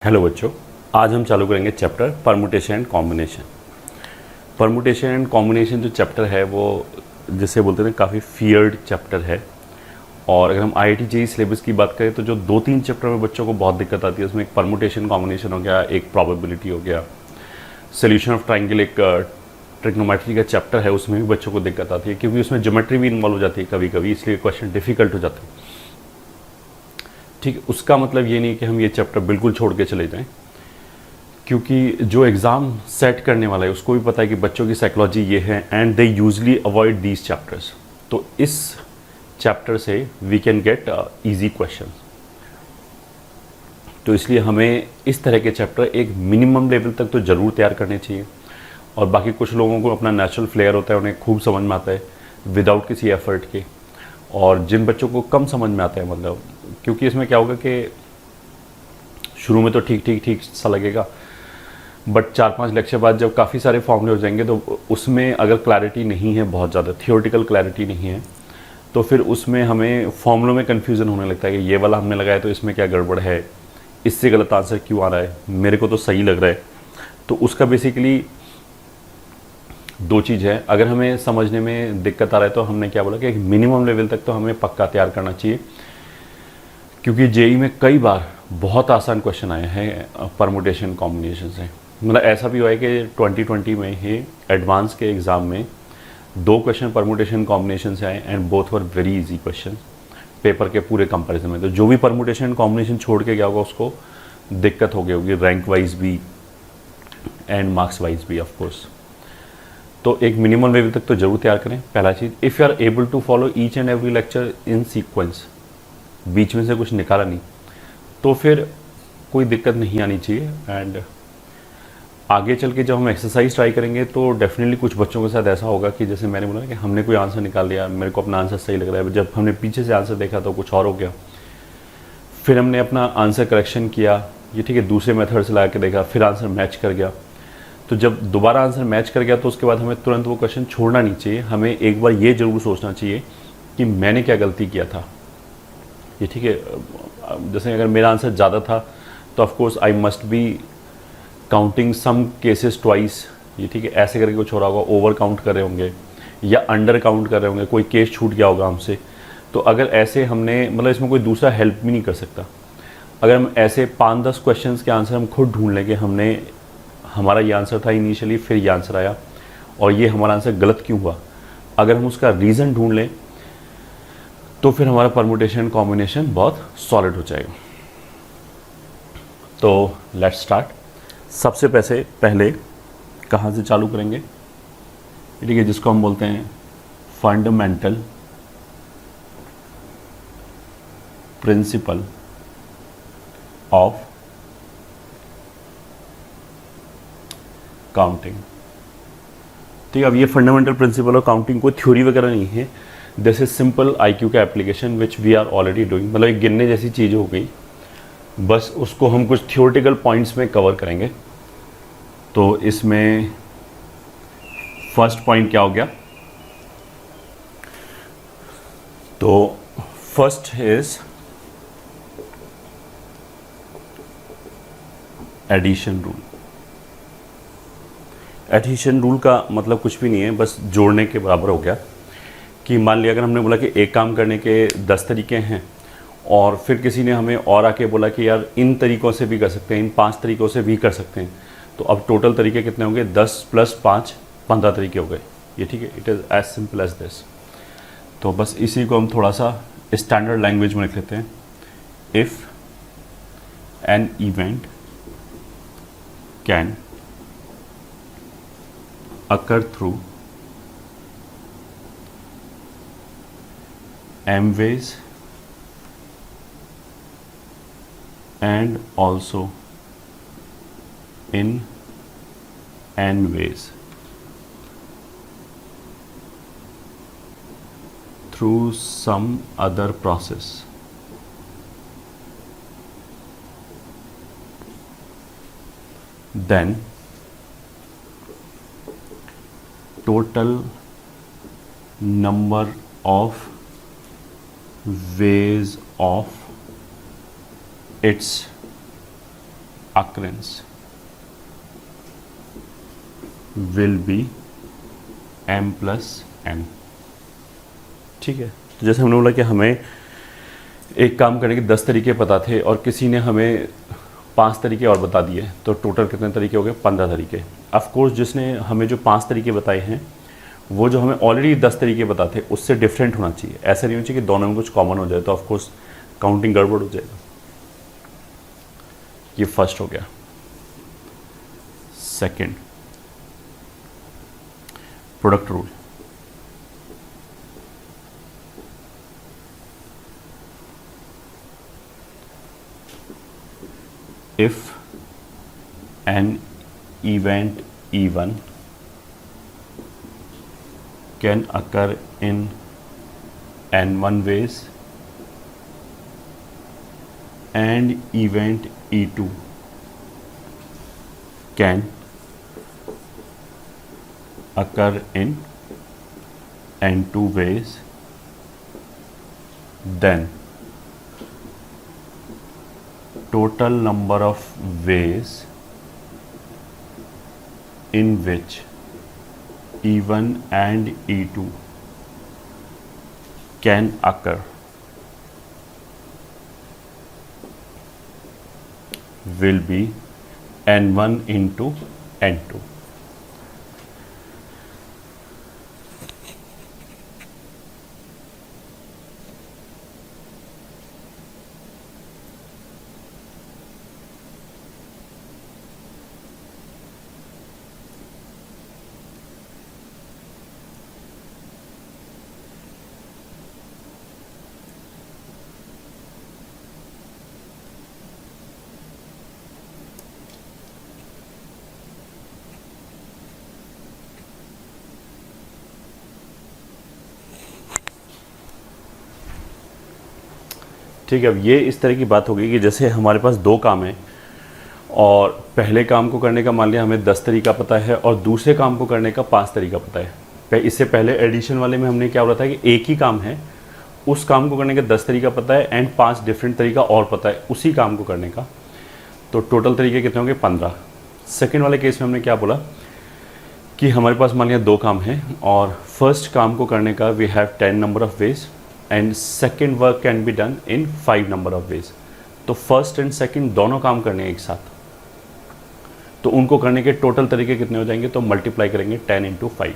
Hello बच्चों, आज हम चालू करेंगे chapter permutation and combination. Permutation and combination जो चैप्टर है वो जिसे बोलते हैं काफ़ी फियर्ड चैप्टर है। और अगर हम IIT JEE सिलेबस की बात करें तो जो 2-3 चैप्टर में बच्चों को बहुत दिक्कत आती है, उसमें एक परमुटेशन कॉम्बिनेशन हो गया, एक प्रोबेबिलिटी हो गया, सोल्यूशन ऑफ ट्राइंगल एक ट्रिग्नोमेट्री का चैप्टर है, उसमें भी बच्चों को दिक्कत आती है क्योंकि उसमें ज्योमेट्री भी इन्वॉल्व हो जाती है कभी कभी, इसलिए क्वेश्चन डिफिकल्ट हो जाते हैं। ठीक है, उसका मतलब ये नहीं कि हम ये चैप्टर बिल्कुल छोड़ के चले जाएं, क्योंकि जो एग्ज़ाम सेट करने वाला है उसको भी पता है कि बच्चों की साइकोलॉजी ये है and they usually avoid these chapters. तो इस चैप्टर से we can get easy question. तो इसलिए हमें इस तरह के चैप्टर एक मिनिमम लेवल तक तो ज़रूर तैयार करने चाहिए। और बाकी कुछ लोगों को अपना नेचुरल फ्लेयर होता है, उन्हें खूब समझ में आता है विदाउट किसी एफर्ट के। और जिन बच्चों को कम समझ में आता है, मतलब क्योंकि इसमें क्या होगा कि शुरू में तो ठीक सा लगेगा, बट 4-5 लेक्चर बाद जब काफ़ी सारे फॉर्मूले हो जाएंगे तो उसमें अगर क्लैरिटी नहीं है, बहुत ज़्यादा थियोरेटिकल क्लैरिटी नहीं है, तो फिर उसमें हमें फॉर्मूलों में कन्फ्यूज़न होने लगता है कि ये वाला हमने लगाया तो इसमें क्या गड़बड़ है, इससे गलत आंसर क्यों आ रहा है, मेरे को तो सही लग रहा है। तो उसका बेसिकली दो चीज़ है। अगर हमें समझने में दिक्कत आ रहा है तो हमने क्या बोला कि एक मिनिमम लेवल तक तो हमें पक्का तैयार करना चाहिए, क्योंकि जेई में कई बार बहुत आसान क्वेश्चन आए हैं परमुटेशन कॉम्बिनेशन से। मतलब ऐसा भी हुआ है कि 2020 में ही एडवांस के एग्ज़ाम में 2 क्वेश्चन परमुटेशन कॉम्बिनेशन से आए and both were very easy question paper के पूरे कंपैरिजन में। तो जो भी परमुटेशन कॉम्बिनेशन छोड़ के गया होगा उसको दिक्कत हो गई होगी, रैंक वाइज भी एंड मार्क्स वाइज भी ऑफ कोर्स। तो एक मिनिमम लेवल तक तो जरूर तैयार करें। पहला चीज़, if you are able to follow each and every lecture in sequence, बीच में से कुछ निकाला नहीं, तो फिर कोई दिक्कत नहीं आनी चाहिए। एंड आगे चल के जब हम एक्सरसाइज ट्राई करेंगे तो डेफिनेटली कुछ बच्चों के साथ ऐसा होगा कि जैसे मैंने बोला कि हमने कोई आंसर निकाल लिया, मेरे को अपना आंसर सही लग रहा है, जब हमने पीछे से आंसर देखा तो कुछ और हो गया, फिर हमने अपना आंसर करेक्शन किया, ये ठीक है, दूसरे मेथड से ला के देखा, फिर आंसर मैच कर गया। तो जब दोबारा आंसर मैच कर गया तो उसके बाद हमें तुरंत वो क्वेश्चन छोड़ना नहीं चाहिए। हमें एक बार ये ज़रूर सोचना चाहिए कि मैंने क्या गलती किया था। ये ठीक है, जैसे अगर मेरा आंसर ज़्यादा था तो of course I must be counting some cases twice. ये ठीक है, ऐसे करके कुछ हो रहा होगा, ओवर काउंट कर रहे होंगे या अंडर काउंट कर रहे होंगे, कोई केस छूट गया होगा हमसे। तो अगर ऐसे हमने, मतलब इसमें कोई दूसरा हेल्प भी नहीं कर सकता। अगर हम ऐसे 5-10 क्वेश्चन के आंसर हम खुद ढूंढ लेंगे, हमने हमारा ये आंसर था इनिशियली, फिर ये आंसर आया और ये हमारा आंसर गलत क्यों हुआ, अगर हम उसका रीज़न ढूंढ लें तो फिर हमारा परमुटेशन कॉम्बिनेशन बहुत सॉलिड हो जाएगा। तो लेट्स स्टार्ट। सबसे पहले कहाँ से चालू करेंगे, ठीक है, जिसको हम बोलते हैं फंडामेंटल प्रिंसिपल ऑफ काउंटिंग। ठीक है, अब ये फंडामेंटल प्रिंसिपल ऑफ काउंटिंग कोई थ्योरी वगैरह नहीं है, दिस इज सिंपल IQ का application which we are already doing. मतलब एक गिनने जैसी चीज़ हो गई, बस उसको हम कुछ थियोरेटिकल पॉइंट्स में कवर करेंगे। तो इसमें फर्स्ट पॉइंट क्या हो गया, तो first is addition rule. Addition rule का मतलब कुछ भी नहीं है, बस जोड़ने के बराबर हो गया। कि मान लिया अगर हमने बोला कि एक काम करने के 10 तरीके हैं और फिर किसी ने हमें और आके बोला कि यार इन तरीक़ों से भी कर सकते हैं, इन 5 तरीक़ों से भी कर सकते हैं, तो अब टोटल तरीके कितने होंगे, 10 + 5 15 तरीके हो गए। ये ठीक है, it is as simple as this. तो बस इसी को हम थोड़ा सा स्टैंडर्ड लैंग्वेज में लिख लेते हैं। If an event can occur through m ways and also in n ways through some other process, then total number of ways of its occurrence will be m plus n। ठीक है, तो जैसे हमने बोला कि हमें एक काम करने के 10 तरीके पता थे और किसी ने हमें 5 तरीके और बता दिए, तो टोटल कितने तरीके हो गए? 15 तरीके। ऑफ कोर्स जिसने हमें जो 5 तरीके बताए हैं वो जो हमें ऑलरेडी 10 तरीके बताते हैं उससे डिफरेंट होना चाहिए। ऐसा नहीं होना चाहिए कि दोनों में कुछ कॉमन हो जाए, तो ऑफ कोर्स काउंटिंग गड़बड़ हो जाएगा। ये फर्स्ट हो गया। Second, product rule. If an event E1 can occur in N1 ways and event E2 can occur in N2 ways, then total number of ways in which E1 and E2 can occur will be N1 into N2। ठीक है, अब ये इस तरह की बात होगी कि जैसे हमारे पास 2 काम हैं और पहले काम को करने का मान लिया हमें 10 तरीका पता है और दूसरे काम को करने का 5 तरीका पता है। इससे पहले एडिशन वाले में हमने क्या बोला था कि एक ही काम है, उस काम को करने का 10 तरीका पता है एंड 5 डिफरेंट तरीका और पता है उसी काम को करने का, तो टोटल तरीके कितने होंगे? 15। सेकेंड वाले केस में हमने क्या बोला कि हमारे पास मान लिया 2 काम हैं और फर्स्ट काम को करने का we have 10 number of ways and second work can be done in 5 number of ways. तो फर्स्ट एंड सेकेंड दोनों काम करने हैं एक साथ, तो उनको करने के टोटल तरीके कितने हो जाएंगे? तो मल्टीप्लाई करेंगे 10 इंटू 5।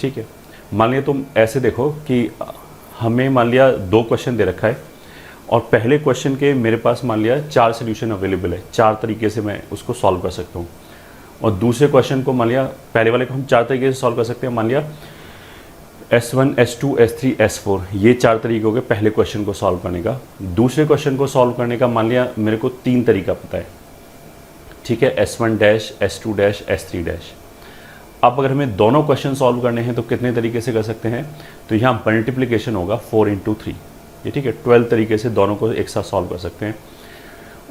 ठीक है, मान लिया तुम ऐसे देखो कि हमें मान लिया 2 क्वेश्चन दे रखा है और पहले क्वेश्चन के मेरे पास मान लिया 4 सोल्यूशन अवेलेबल है, 4 तरीके से मैं उसको सॉल्व कर सकता हूँ। और दूसरे क्वेश्चन को मान लिया, पहले वाले को हम 4 तरीके से सॉल्व कर सकते हैं, मान लिया S1, S2, S3, S4, ये 4 तरीके हो गए पहले क्वेश्चन को सॉल्व करने का। दूसरे क्वेश्चन को सॉल्व करने का मान लिया मेरे को 3 तरीका पता है। ठीक है, S1 dash, S2 dash, S3 dash. अब अगर हमें दोनों क्वेश्चन सॉल्व करने हैं तो कितने तरीके से कर सकते हैं? तो यहाँ मल्टीप्लिकेशन होगा 4 इंटू 3, ये ठीक है, 12 तरीके से दोनों को एक साथ सॉल्व कर सकते हैं।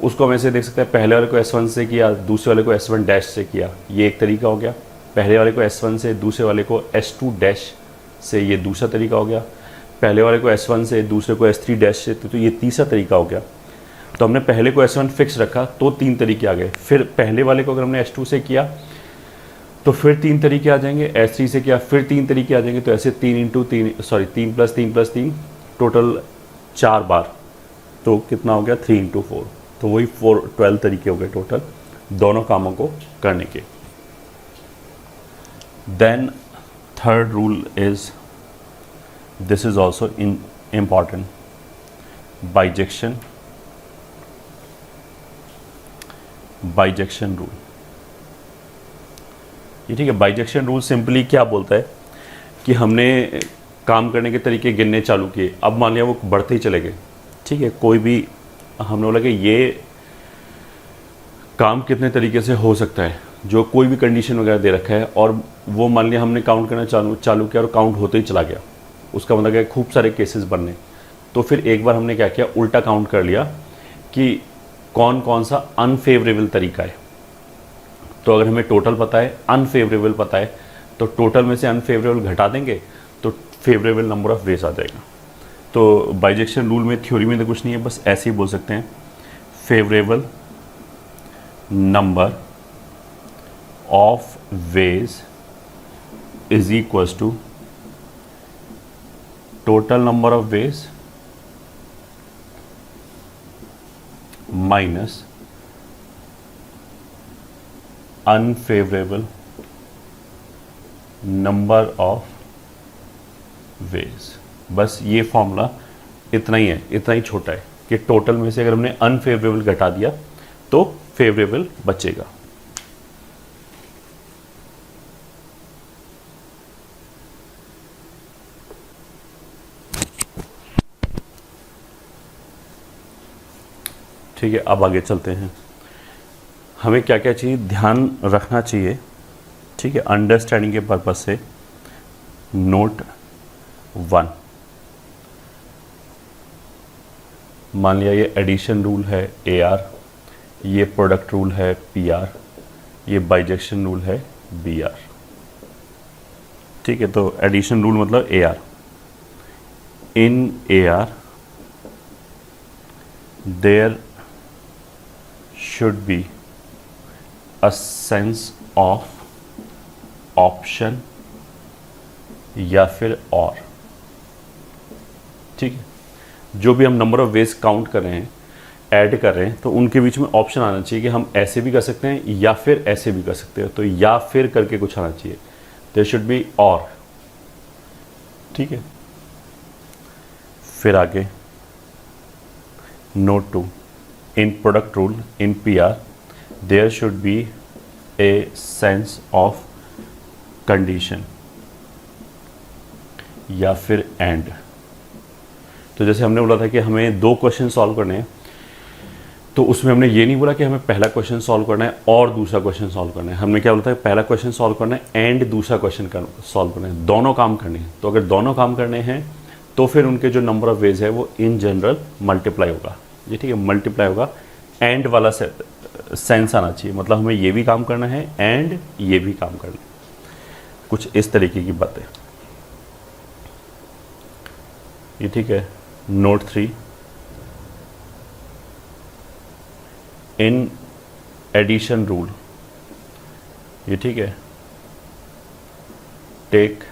उसको हम ऐसे देख सकते हैं, पहले वाले को S1 से किया, दूसरे वाले को S1 डैश से किया, ये एक तरीका हो गया। पहले वाले को S1 से, दूसरे वाले को S2 डैश से, ये दूसरा तरीका हो गया। पहले वाले को S1 से, दूसरे को S3 डैश से, तो ये तीसरा तरीका हो गया। तो हमने पहले को S1 फिक्स रखा तो 3 तरीके आ गए। फिर पहले वाले को अगर हमने S2 से किया तो फिर 3 तरीके आ जाएंगे, S3 से किया फिर 3 तरीके आ जाएंगे। तो ऐसे 3 प्लस 3 टोटल 4 बार, तो कितना हो गया? 3 इंटू 4, तो वही 12 तरीके हो गए टोटल दोनों कामों को करने के। Then third rule is, this is also important, bijection rule. ये ठीक है, बाइजेक्शन रूल सिंपली क्या बोलता है कि हमने काम करने के तरीके गिनने चालू किए, अब मान लिया वो बढ़ते ही चले गए। ठीक है, कोई भी हमने बोला कि ये काम कितने तरीके से हो सकता है, जो कोई भी कंडीशन वगैरह दे रखा है, और वो मान लिया हमने काउंट करना चालू किया और काउंट होते ही चला गया, उसका मतलब क्या, खूब सारे केसेस बनने। तो फिर एक बार हमने क्या किया, उल्टा काउंट कर लिया कि कौन कौन सा अनफेवरेबल तरीका है। तो अगर हमें टोटल पता है, अनफेवरेबल पता है, तो टोटल में से अनफेवरेबल घटा देंगे तो फेवरेबल नंबर ऑफ वेज आ जाएगा। तो बाइजेक्शन रूल में थ्योरी में तो कुछ नहीं है, बस ऐसे ही बोल सकते हैं, favourable number of ways is equals to total number of ways minus unfavourable number of ways. बस ये फॉर्मूला इतना ही है, इतना ही छोटा है कि टोटल में से अगर हमने अनफेवरेबल घटा दिया तो फेवरेबल बचेगा। ठीक है, अब आगे चलते हैं। हमें क्या क्या चाहिए, ध्यान रखना चाहिए, ठीक है, अंडरस्टैंडिंग के पर्पज से। नोट 1, मान लिया ये एडिशन रूल है AR, ये प्रोडक्ट रूल है PR, ये बाइजेक्शन रूल है BR। ठीक है, तो एडिशन रूल मतलब AR। In AR there should be a sense of option या फिर और। ठीक है, जो भी हम नंबर ऑफ वेज काउंट कर रहे हैं, ऐड कर रहे हैं, तो उनके बीच में ऑप्शन आना चाहिए कि हम ऐसे भी कर सकते हैं या फिर ऐसे भी कर सकते हैं। तो या फिर करके कुछ आना चाहिए, देयर शुड बी और। ठीक है, फिर आगे note 2, in product rule in PR there should be a sense of condition या फिर एंड। तो जैसे हमने बोला था कि हमें 2 क्वेश्चन सॉल्व करने हैं, तो उसमें हमने ये नहीं बोला कि हमें पहला क्वेश्चन सॉल्व करना है और दूसरा क्वेश्चन सॉल्व करना है। हमने क्या बोला था, पहला क्वेश्चन सॉल्व करना है एंड दूसरा क्वेश्चन सॉल्व करना है, दोनों काम करने हैं। तो अगर दोनों काम करने हैं तो फिर उनके जो नंबर ऑफ वेज है वो इन जनरल मल्टीप्लाई होगा। ये ठीक है, मल्टीप्लाई होगा, एंड वाला सेंस आना चाहिए, मतलब हमें ये भी काम करना है एंड ये भी काम करना है, कुछ इस तरीके की बातें। ये ठीक है। नोट 3, इन एडिशन रूल, ये ठीक है, take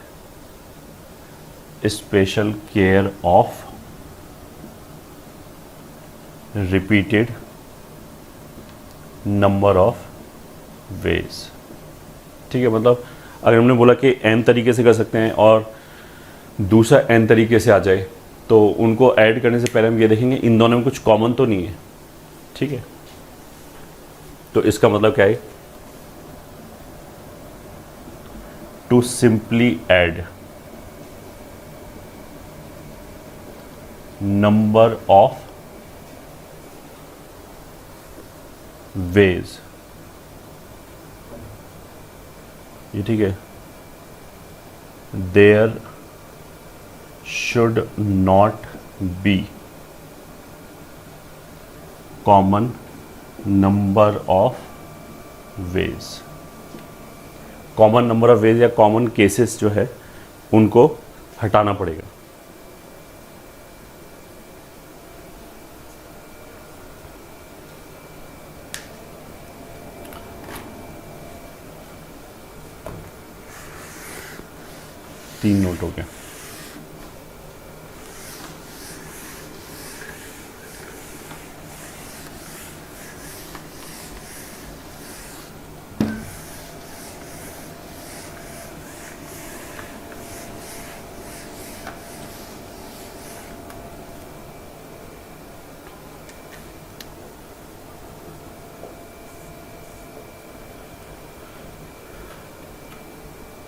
special care of repeated number of ways. ठीक है, मतलब अगर हमने बोला कि n तरीके से कर सकते हैं और दूसरा n तरीके से आ जाए, तो उनको ऐड करने से पहले हम ये देखेंगे इन दोनों में कुछ कॉमन तो नहीं है। ठीक है, तो इसका मतलब क्या है, to simply add number of ways. ये ठीक है, there should not be common number of ways। Common number of ways या कॉमन केसेस जो है उनको हटाना पड़ेगा। तीन नोट हो गए।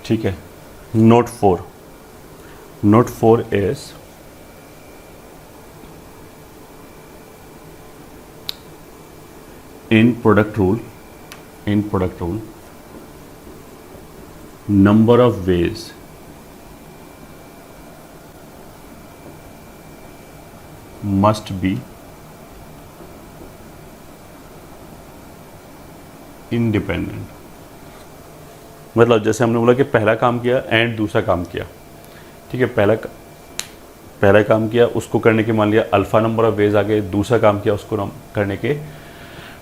ठीक है, note 4, note 4 is in product rule number of ways must be independent। मतलब जैसे हमने बोला कि पहला काम किया एंड दूसरा काम किया। ठीक है, पहला काम किया, उसको करने के मान लिया अल्फा नंबर ऑफ वेज आ गए, दूसरा काम किया उसको करने के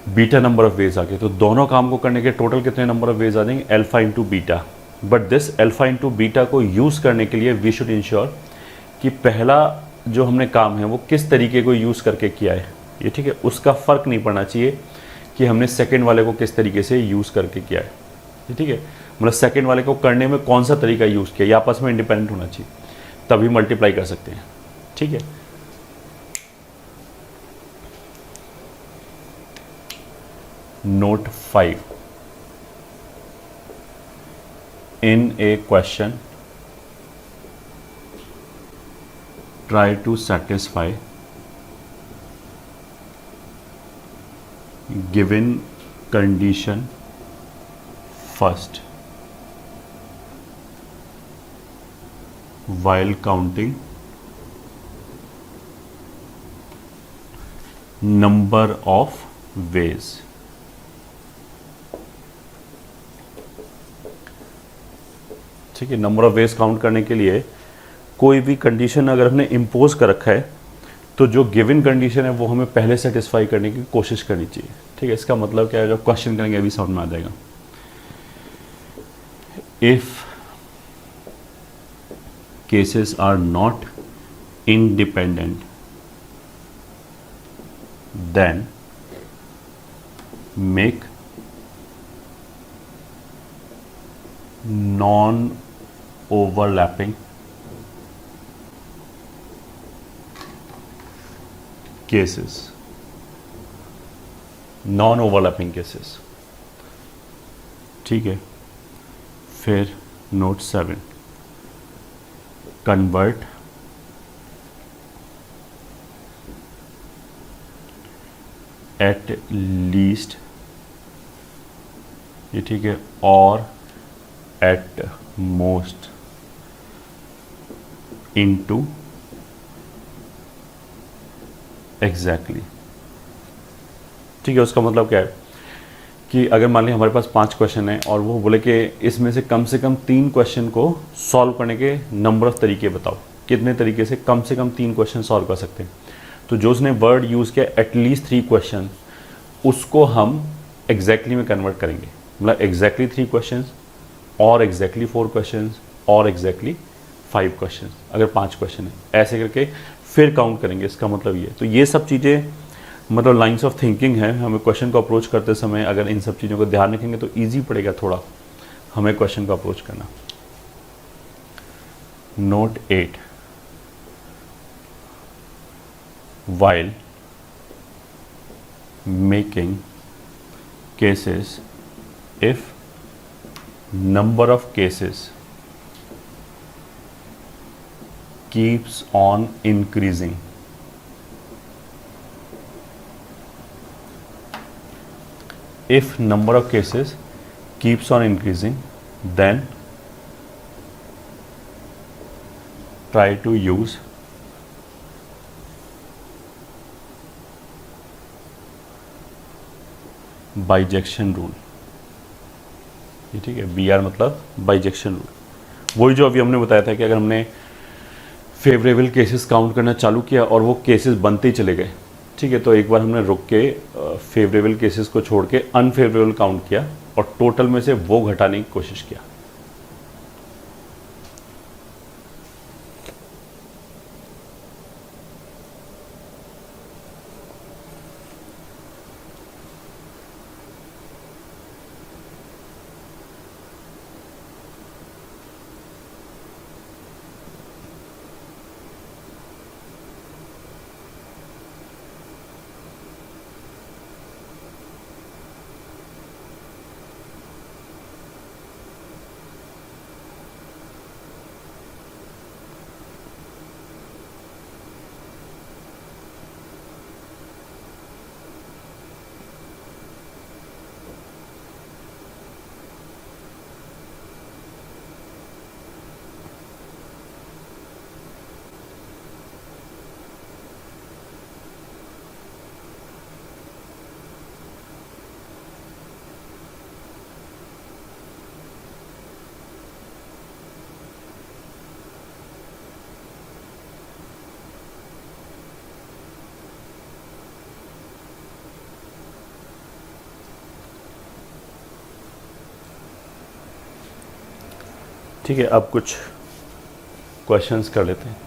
बीटा नंबर ऑफ वेज आ गए, तो दोनों काम को करने के टोटल कितने नंबर ऑफ वेज आ जाएंगे, alpha into beta. But this alpha into beta को यूज़ करने के लिए वी शुड इंश्योर कि पहला जो हमने काम है वो किस तरीके को यूज़ करके किया है, ये ठीक है, उसका फ़र्क नहीं पड़ना चाहिए कि हमने सेकंड वाले को किस तरीके से यूज़ करके किया है, ये ठीक है, मतलब सेकंड वाले को करने में कौन सा तरीका यूज़ किया, ये आपस में इंडिपेंडेंट होना चाहिए, तभी मल्टीप्लाई कर सकते हैं, ठीक है। Note 5. In a question, try to satisfy given condition first while counting number of ways. ठीक है, नंबर ऑफ वेज काउंट करने के लिए कोई भी कंडीशन अगर हमने इम्पोज कर रखा है तो जो गिवन कंडीशन है वो हमें पहले सेटिस्फाई करने की कोशिश करनी चाहिए, ठीक है। इसका मतलब क्या है, जब क्वेश्चन करेंगे अभी समझ में आ जाएगा। If cases are not independent then make non overlapping cases, non overlapping cases, ठीक है। फिर नोट 7, कन्वर्ट एट लीस्ट, ये ठीक है, और एट मोस्ट इनटू एग्जैक्टली, ठीक है। उसका मतलब क्या है कि अगर मान लिया हमारे पास 5 क्वेश्चन है और वो बोले कि इसमें से कम 3 क्वेश्चन को सॉल्व करने के नंबर ऑफ तरीके बताओ, कितने तरीके से कम 3 क्वेश्चन सॉल्व कर सकते हैं, तो जो उसने वर्ड यूज़ किया एटलीस्ट 3 क्वेश्चन, उसको हम एग्जैक्टली में कन्वर्ट करेंगे, मतलब एग्जैक्टली 3 क्वेश्चन और एग्जैक्टली 4 क्वेश्चन और एग्जैक्टली 5 क्वेश्चन, अगर 5 क्वेश्चन है ऐसे करके फिर काउंट करेंगे। इसका मतलब ये, तो ये सब चीज़ें मतलब लाइंस ऑफ थिंकिंग है। हमें क्वेश्चन को अप्रोच करते समय अगर इन सब चीज़ों को ध्यान रखेंगे तो ईजी पड़ेगा थोड़ा हमें क्वेश्चन को अप्रोच करना। Note 8, while making cases, if number of cases keeps on increasing, if number of cases keeps on increasing, then try to use bijection rule, ये ठीक है, BR मतलब बाइजेक्शन रूल। वही जो अभी हमने बताया था कि अगर हमने फेवरेबल केसेस काउंट करना चालू किया और वो केसेस बनते ही चले गए, ठीक है, तो एक बार हमने रुक के फेवरेबल केसेस को छोड़ के अनफेवरेबल काउंट किया और टोटल में से वो घटाने की कोशिश किया। ठीक है, अब कुछ क्वेश्चंस कर लेते हैं।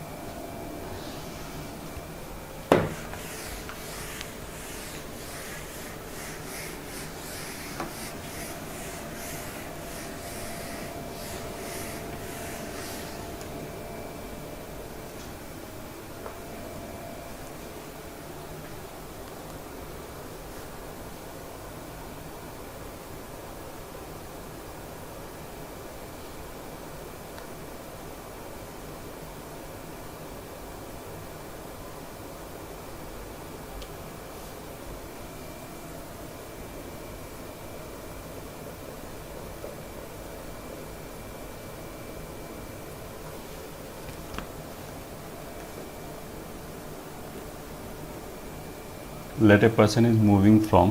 Let a person is moving from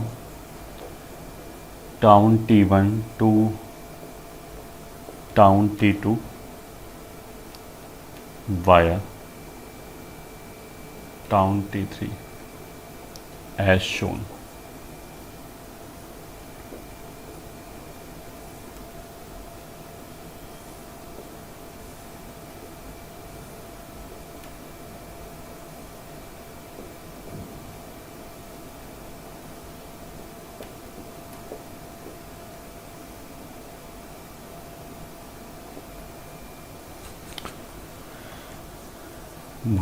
town T1 to town T2 via town T3 as shown.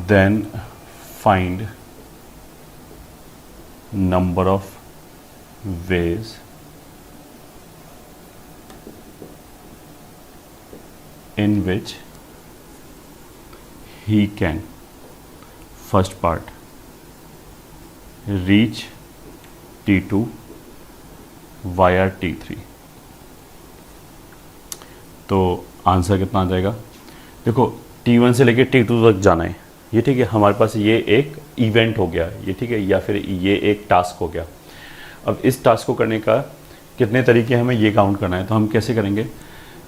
Then find number of ways in which he can, first part, reach T2 via T3। तो answer कितना आ जाएगा? देखो T1 से लेके T2 तक जाना है, ये ठीक है, हमारे पास ये एक इवेंट हो गया, ये ठीक है, या फिर ये एक टास्क हो गया। अब इस टास्क को करने का कितने तरीके हमें ये काउंट करना है, तो हम कैसे करेंगे,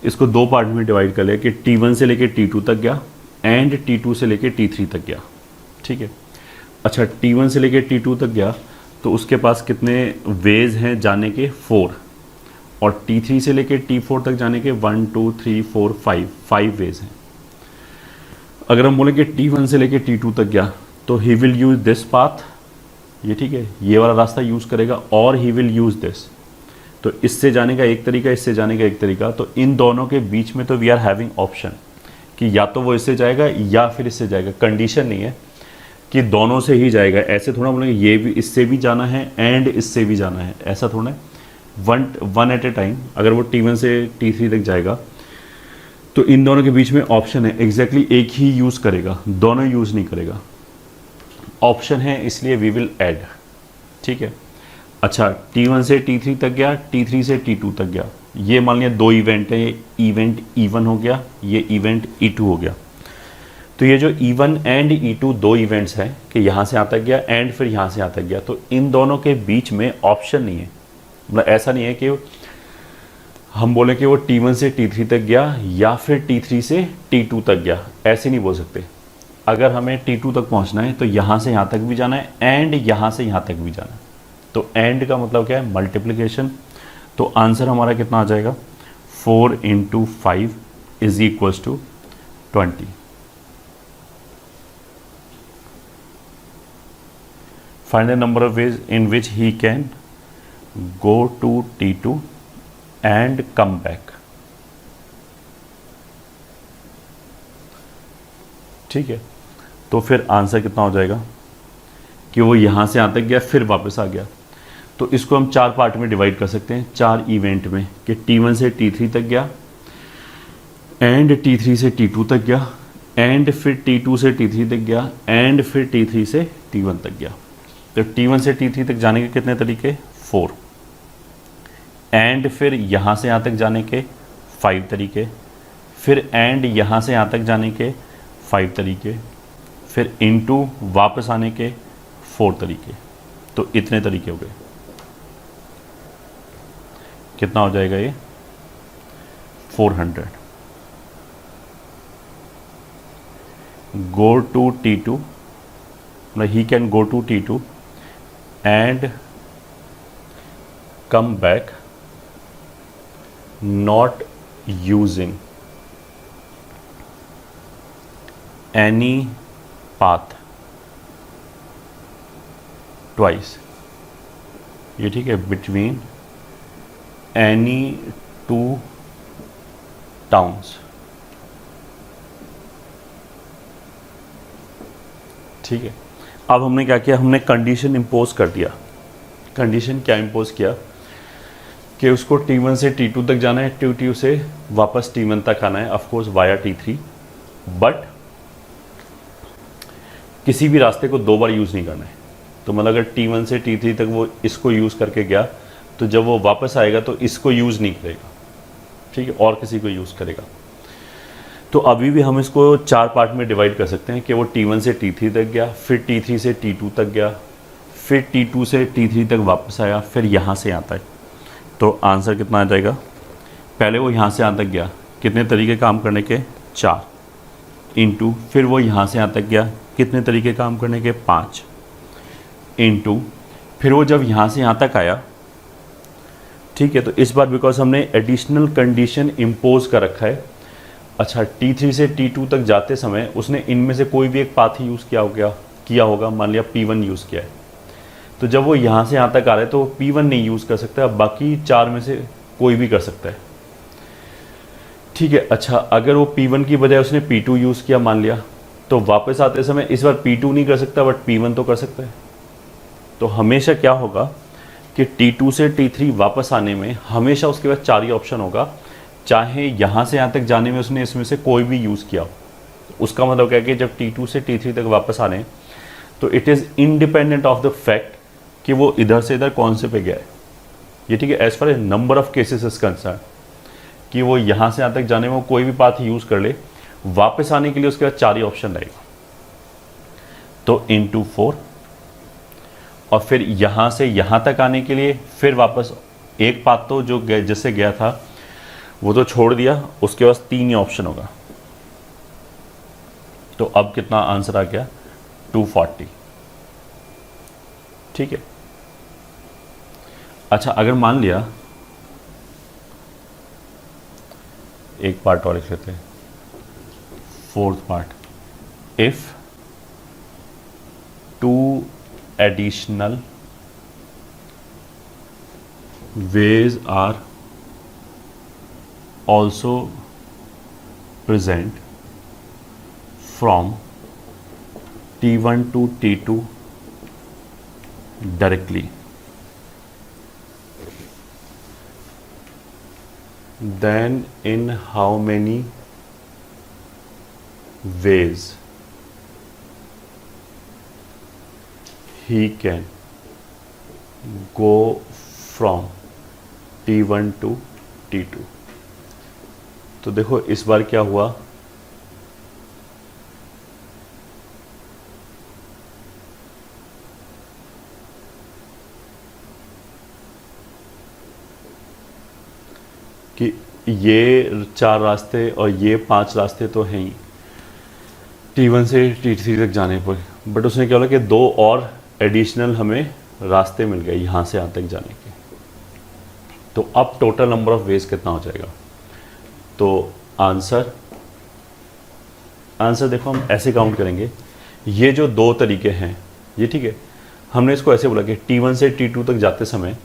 इसको दो पार्ट में डिवाइड कर ले कि T1 से लेके T2 तक गया एंड T2 से लेके T3 तक गया, ठीक है। अच्छा, T1 से लेके T2 तक गया तो उसके पास कितने वेज हैं जाने के? 4। और T3 से लेके T4 तक जाने के 1 2 3 4 5 वेज हैं। अगर हम बोलें कि T1 से लेके T2 तक गया तो he will use this path, ये ठीक है, ये वाला रास्ता यूज़ करेगा, और ही विल यूज़ दिस। तो इससे जाने का एक तरीका, इससे जाने का एक तरीका, तो इन दोनों के बीच में तो वी आर हैविंग ऑप्शन कि या तो वो इससे जाएगा या फिर इससे जाएगा। कंडीशन नहीं है कि दोनों से ही जाएगा, ऐसे थोड़ा बोलेंगे ये भी इससे भी जाना है एंड इससे भी जाना है, ऐसा थोड़ा है। One at a time. अगर वो T1 से T3 तक जाएगा तो इन दोनों के बीच में ऑप्शन है, एग्जैक्टली एक ही यूज़ करेगा, दोनों यूज़ नहीं करेगा। ऑप्शन है इसलिए वी विल ऐड, ठीक है। अच्छा, T1 से T3 तक गया, T3 से T2 तक गया, ये मान लिया दो इवेंट है, ये इवेंट E1 हो गया, ये इवेंट E2 हो गया। तो ये जो E1 एंड E2 दो इवेंट्स हैं कि यहाँ से यहाँ तक गया एंड फिर यहाँ से यहाँ तक गया, तो इन दोनों के बीच में ऑप्शन नहीं है। मतलब ऐसा नहीं है कि हम बोले कि वो T1 से T3 तक गया या फिर T3 से T2 तक गया, ऐसे नहीं बोल सकते। अगर हमें T2 तक पहुंचना है तो यहाँ से यहाँ तक भी जाना है एंड यहाँ से यहाँ तक भी जाना है। तो एंड का मतलब क्या है? मल्टीप्लिकेशन। तो आंसर हमारा कितना आ जाएगा? 4 × 5 is equals to 20। Find the number of ways in which he can go to T2 and come back. ठीक है, तो फिर आंसर कितना हो जाएगा कि वो यहाँ से यहाँ तक गया फिर वापस आ गया। तो इसको हम चार पार्ट में डिवाइड कर सकते हैं, चार इवेंट में, कि T1 से T3 तक गया एंड T3 से T2 तक गया एंड फिर T2 से T3 तक गया एंड फिर T3 से T1 तक गया। तो T1 से T3 तक जाने के कितने तरीके? 4। एंड फिर यहाँ से यहाँ तक जाने के 5 तरीके, फिर एंड यहाँ से यहाँ तक जाने के 5 तरीके, फिर इनटू वापस आने के 4 तरीके। तो इतने तरीके हो गए। कितना हो जाएगा ये? 400। गो टू T2, मतलब he can go to T2 and come back not using any path twice, ये ठीक है, बिटवीन एनी टू टाउन्स, ठीक है। अब हमने क्या किया, हमने कंडीशन इम्पोज कर दिया। कंडीशन क्या इम्पोज किया कि उसको T1 से T2 तक जाना है, T2 से वापस T1 तक आना है, of course via T3, but किसी भी रास्ते को 2 बार यूज़ नहीं करना है। तो मतलब अगर T1 से T3 तक वो इसको यूज़ करके गया, तो जब वो वापस आएगा तो इसको यूज़ नहीं करेगा, ठीक है, और किसी को यूज़ करेगा। तो अभी भी हम इसको 4 पार्ट में डिवाइड कर सकते हैं कि वो T1 से T3 तक गया, फिर T3 से T2 तक गया, फिर T2 से T3 तक वापस आया, फिर यहाँ से यहाँ तक। तो आंसर कितना आ जाएगा, पहले वो यहाँ से यहाँ तक गया, कितने तरीके काम करने के, 4, इंटू फिर वो यहाँ से यहाँ तक गया, कितने तरीके काम करने के, 5, इंटू फिर वो जब यहाँ से यहाँ तक आया, ठीक है, तो इस बार बिकॉज हमने एडिशनल कंडीशन इम्पोज कर रखा है। अच्छा, T3 से T2 तक जाते समय उसने इनमें से कोई भी एक पाथ ही यूज़ किया होगा, मान लिया P1 यूज़ किया है, तो जब वो यहाँ से यहाँ तक आ रहा है तो P1 नहीं यूज़ कर सकता, बाकी 4 में से कोई भी कर सकता है, ठीक है। अच्छा, अगर वो P1 की बजाय उसने P2 यूज़ किया मान लिया, तो वापस आते समय इस बार P2 नहीं कर सकता बट P1 तो कर सकता है। तो हमेशा क्या होगा कि T2 से T3 वापस आने में हमेशा उसके पास 4 ही ऑप्शन होगा, चाहे यहाँ से यहाँ तक जाने में उसने इसमें से कोई भी यूज़ किया हो। उसका मतलब क्या है कि जब T2 से T3 तक वापस आने, तो it is independent of the fact कि वो इधर से इधर कौन से पे गया है, ये ठीक है, as far a number of cases is concern, कि वो यहाँ से यहाँ तक जाने में वो कोई भी पाथ यूज़ कर ले, वापस आने के लिए उसके बाद 4 ही ऑप्शन रहेगा। तो इंटू 4, और फिर यहाँ से यहाँ तक आने के लिए फिर वापस एक पाथ तो जो जिससे गया था वो तो छोड़ दिया, उसके पास 3 ही ऑप्शन होगा। तो अब कितना आंसर आ गया, 240, ठीक है। अच्छा, अगर मान लिया एक पार्ट और लिख लेते हैं, 4th part, if 2 additional ways are also present from T1 to T2 directly, then in how many ways he can go from T1 to T2। तो देखो इस बार क्या हुआ, कि ये 4 रास्ते और ये 5 रास्ते तो हैं ही T1 से T3 तक जाने पर, बट उसने क्या बोला कि 2 और एडिशनल हमें रास्ते मिल गए यहाँ से यहाँ तक जाने के। तो अब टोटल नंबर ऑफ वेज कितना हो जाएगा, तो आंसर देखो हम ऐसे काउंट करेंगे, ये जो 2 तरीके हैं ये ठीक है, हमने इसको ऐसे बोला कि T1 से T2 तक जाते समय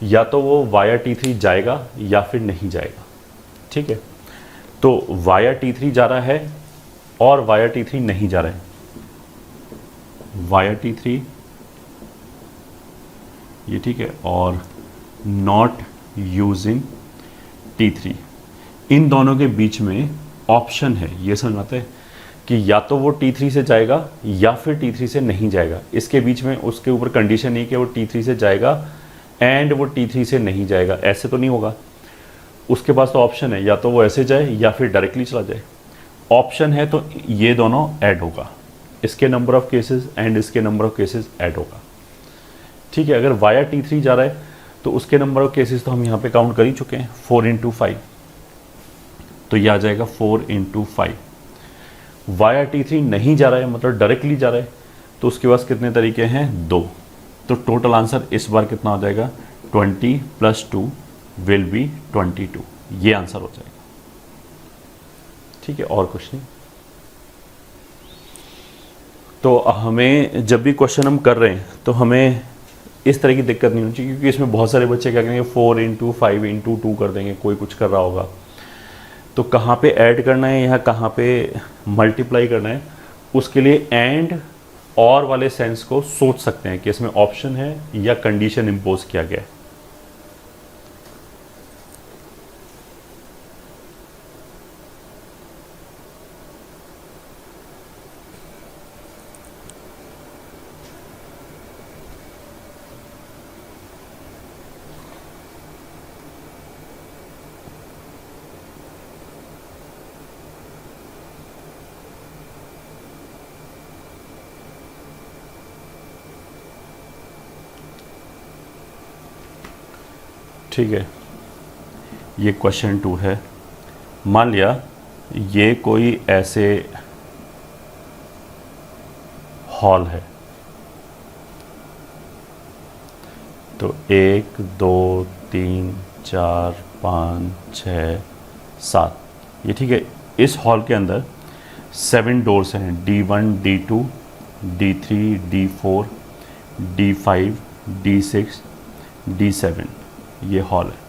या तो वो वाया T3 जाएगा या फिर नहीं जाएगा, ठीक है। तो वाया T3 जा रहा है और वाया T3 नहीं जा रहा है, वाया T3 ये ठीक है, और नॉट यूजिंग T3, इन दोनों के बीच में ऑप्शन है, ये समझ में आता है कि या तो वो T3 से जाएगा या फिर T3 से नहीं जाएगा। इसके बीच में उसके ऊपर कंडीशन नहीं कि वो T3 से जाएगा एंड वो T3 से नहीं जाएगा, ऐसे तो नहीं होगा। उसके पास तो ऑप्शन है, या तो वो ऐसे जाए या फिर डायरेक्टली चला जाए। ऑप्शन है तो ये दोनों ऐड होगा, इसके नंबर ऑफ केसेस एंड इसके नंबर ऑफ केसेस ऐड होगा, ठीक है। अगर वाया T3 जा रहा है तो उसके नंबर ऑफ केसेस तो हम यहाँ पे काउंट कर ही चुके हैं, 4 × 5, तो ये आ जाएगा 4 × 5। वाया T3 नहीं जा रहा है, मतलब डायरेक्टली जा रहा है, तो उसके पास कितने तरीके हैं, 2। तो टोटल आंसर इस बार कितना हो जाएगा, 20 + 2 विल बी 22, ये आंसर हो जाएगा, ठीक है। और कुछ नहीं। तो हमें जब भी क्वेश्चन हम कर रहे हैं तो हमें इस तरह की दिक्कत नहीं होनी चाहिए, क्योंकि इसमें बहुत सारे बच्चे क्या करेंगे 4 इंटू 5 इंटू 2 कर देंगे, कोई कुछ कर रहा होगा। तो कहाँ पे ऐड करना है या कहाँ पे मल्टीप्लाई करना है, उसके लिए एंड और वाले सेंस को सोच सकते हैं कि इसमें ऑप्शन है या कंडीशन इम्पोज किया गया है। ठीक है, ये क्वेश्चन 2 है। मान लिया ये कोई ऐसे हॉल है, तो 1 2 3 4 5 6 7, ये ठीक है। इस हॉल के अंदर 7 डोर्स हैं, D1 D2 D3 D4 D5 D6 D7, ये हॉल है।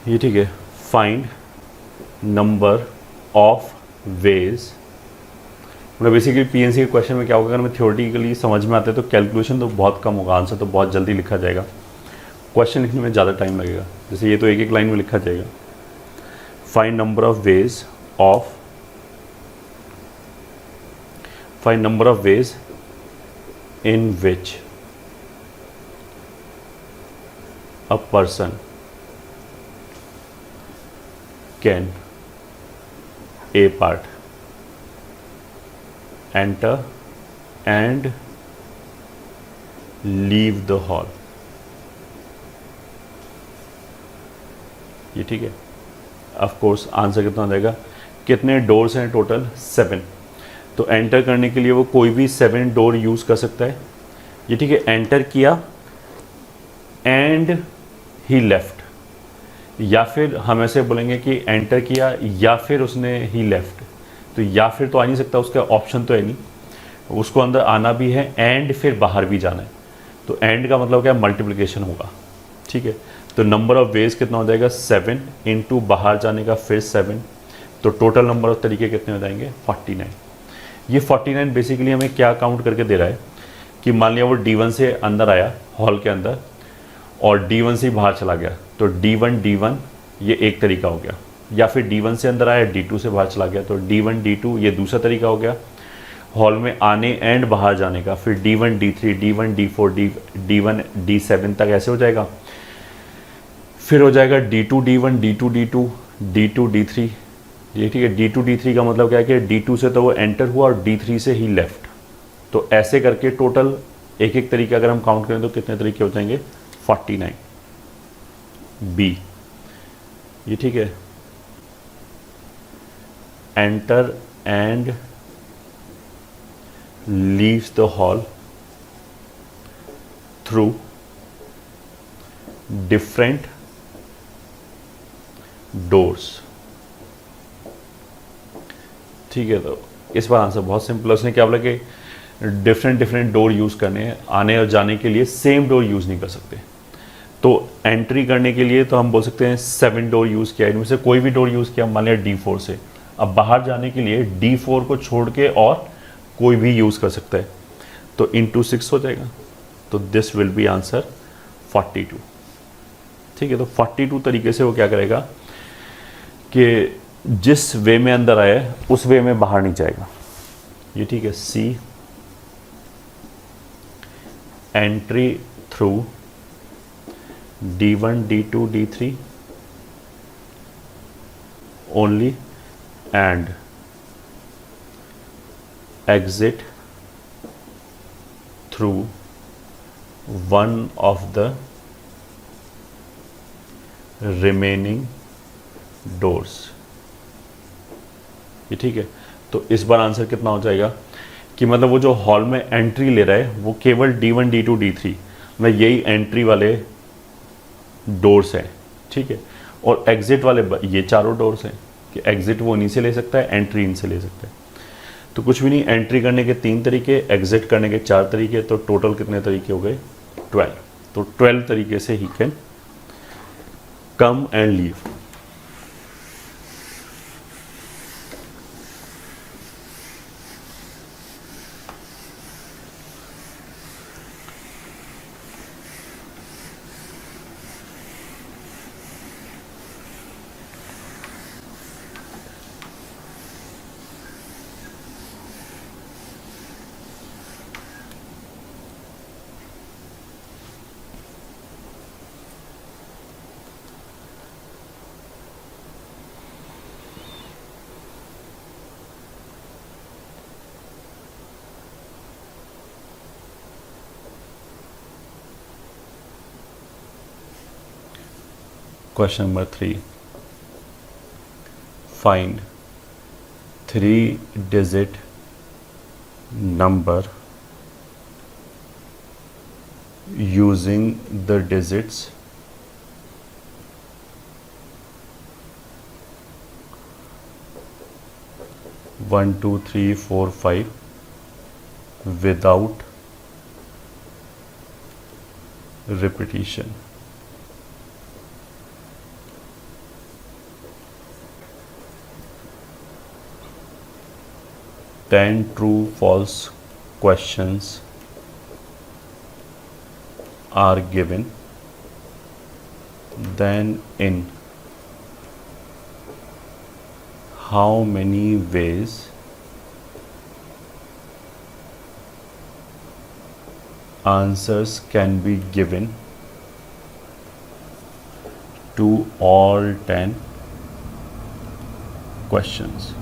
ये ठीक है। फाइंड नंबर ऑफ वेज, मतलब बेसिकली पीएनसी के क्वेश्चन में क्या होगा, अगर हमें थ्योरेटिकली समझ में आता है तो कैलकुलेशन तो बहुत कम होगा, आंसर तो बहुत जल्दी लिखा जाएगा, क्वेश्चन लिखने में ज़्यादा टाइम लगेगा। जैसे ये तो एक एक लाइन में लिखा जाएगा। Find number of ways of, find number of veg in which a person can A part enter and leave the hall। ये ठीक है। ऑफ कोर्स आंसर कितना हो जाएगा, कितने डोर्स हैं टोटल 7, तो एंटर करने के लिए वो कोई भी 7 डोर यूज़ कर सकता है। ये ठीक है, एंटर किया एंड ही लेफ्ट, या फिर हम ऐसे बोलेंगे कि एंटर किया या फिर उसने ही लेफ्ट, तो या फिर तो आ नहीं सकता, उसका ऑप्शन तो है नहीं, उसको अंदर आना भी है एंड फिर बाहर भी जाना है, तो एंड का मतलब क्या, मल्टीप्लिकेशन होगा। ठीक है, तो नंबर ऑफ वेज कितना हो जाएगा 7 इंटू बाहर जाने का फिर 7, तो टोटल नंबर ऑफ तरीके कितने हो जाएंगे 49। ये 49 बेसिकली हमें क्या काउंट करके दे रहा है कि मान लिया वो D1 से अंदर आया हॉल के अंदर और D1 से ही बाहर चला गया, तो D1 ये एक तरीका हो गया, या फिर D1 से अंदर आया D2 से बाहर चला गया, तो D1 D2 ये दूसरा तरीका हो गया हॉल में आने एंड बाहर जाने का। फिर D1 D3 D1 D4 D1 D7 तक ऐसे हो जाएगा। फिर हो जाएगा D2 D1 D2 D2 D2 D3, ये ठीक है। D2 D3 का मतलब क्या है कि D2 से तो वो एंटर हुआ और D3 से ही लेफ्ट, तो ऐसे करके टोटल एक एक तरीके अगर हम काउंट करें तो कितने तरीके हो जाएंगे 49। बी, ये ठीक है, enter and leaves the hall through different doors. ठीक है, तो इस बार आंसर बहुत सिंपल है। उसने क्या बोला कि डिफरेंट डोर यूज़ करने हैं, आने और जाने के लिए सेम डोर यूज़ नहीं कर सकते। तो एंट्री करने के लिए तो हम बोल सकते हैं 7 डोर यूज़ किया, इनमें से कोई भी डोर यूज़ किया, मान लिया D4 से। अब बाहर जाने के लिए D4 को छोड़ के और कोई भी यूज़ कर सकता है, तो इंटू 6 हो जाएगा, तो दिस विल बी आंसर 42। ठीक है, तो 42 तरीके से वो क्या करेगा कि जिस वे में अंदर आया है उस वे में बाहर नहीं जाएगा। ये ठीक है। See, entry through D1 D2 D3 only and exit through one of the remaining doors। ये ठीक है, तो इस बार आंसर कितना हो जाएगा कि मतलब वो जो हॉल में एंट्री ले रहा है वो केवल D1 D2 D3 में यही एंट्री वाले डोर्स हैं। ठीक है, और एग्जिट वाले ये चारों डोर्स हैं। कि एग्जिट वो इन्हीं से ले सकता है, एंट्री इनसे ले सकता है। तो कुछ भी नहीं, एंट्री करने के 3 तरीके, एग्जिट करने के 4 तरीके, तो टोटल कितने तरीके हो गए? 12। तो 12 तरीके से he can come and leave. Question number 3. Find 3-digit number using the digits 1, 2, 3, 4, 5 without repetition. Ten true-false questions are given. Then in how many ways answers can be given to all 10 questions?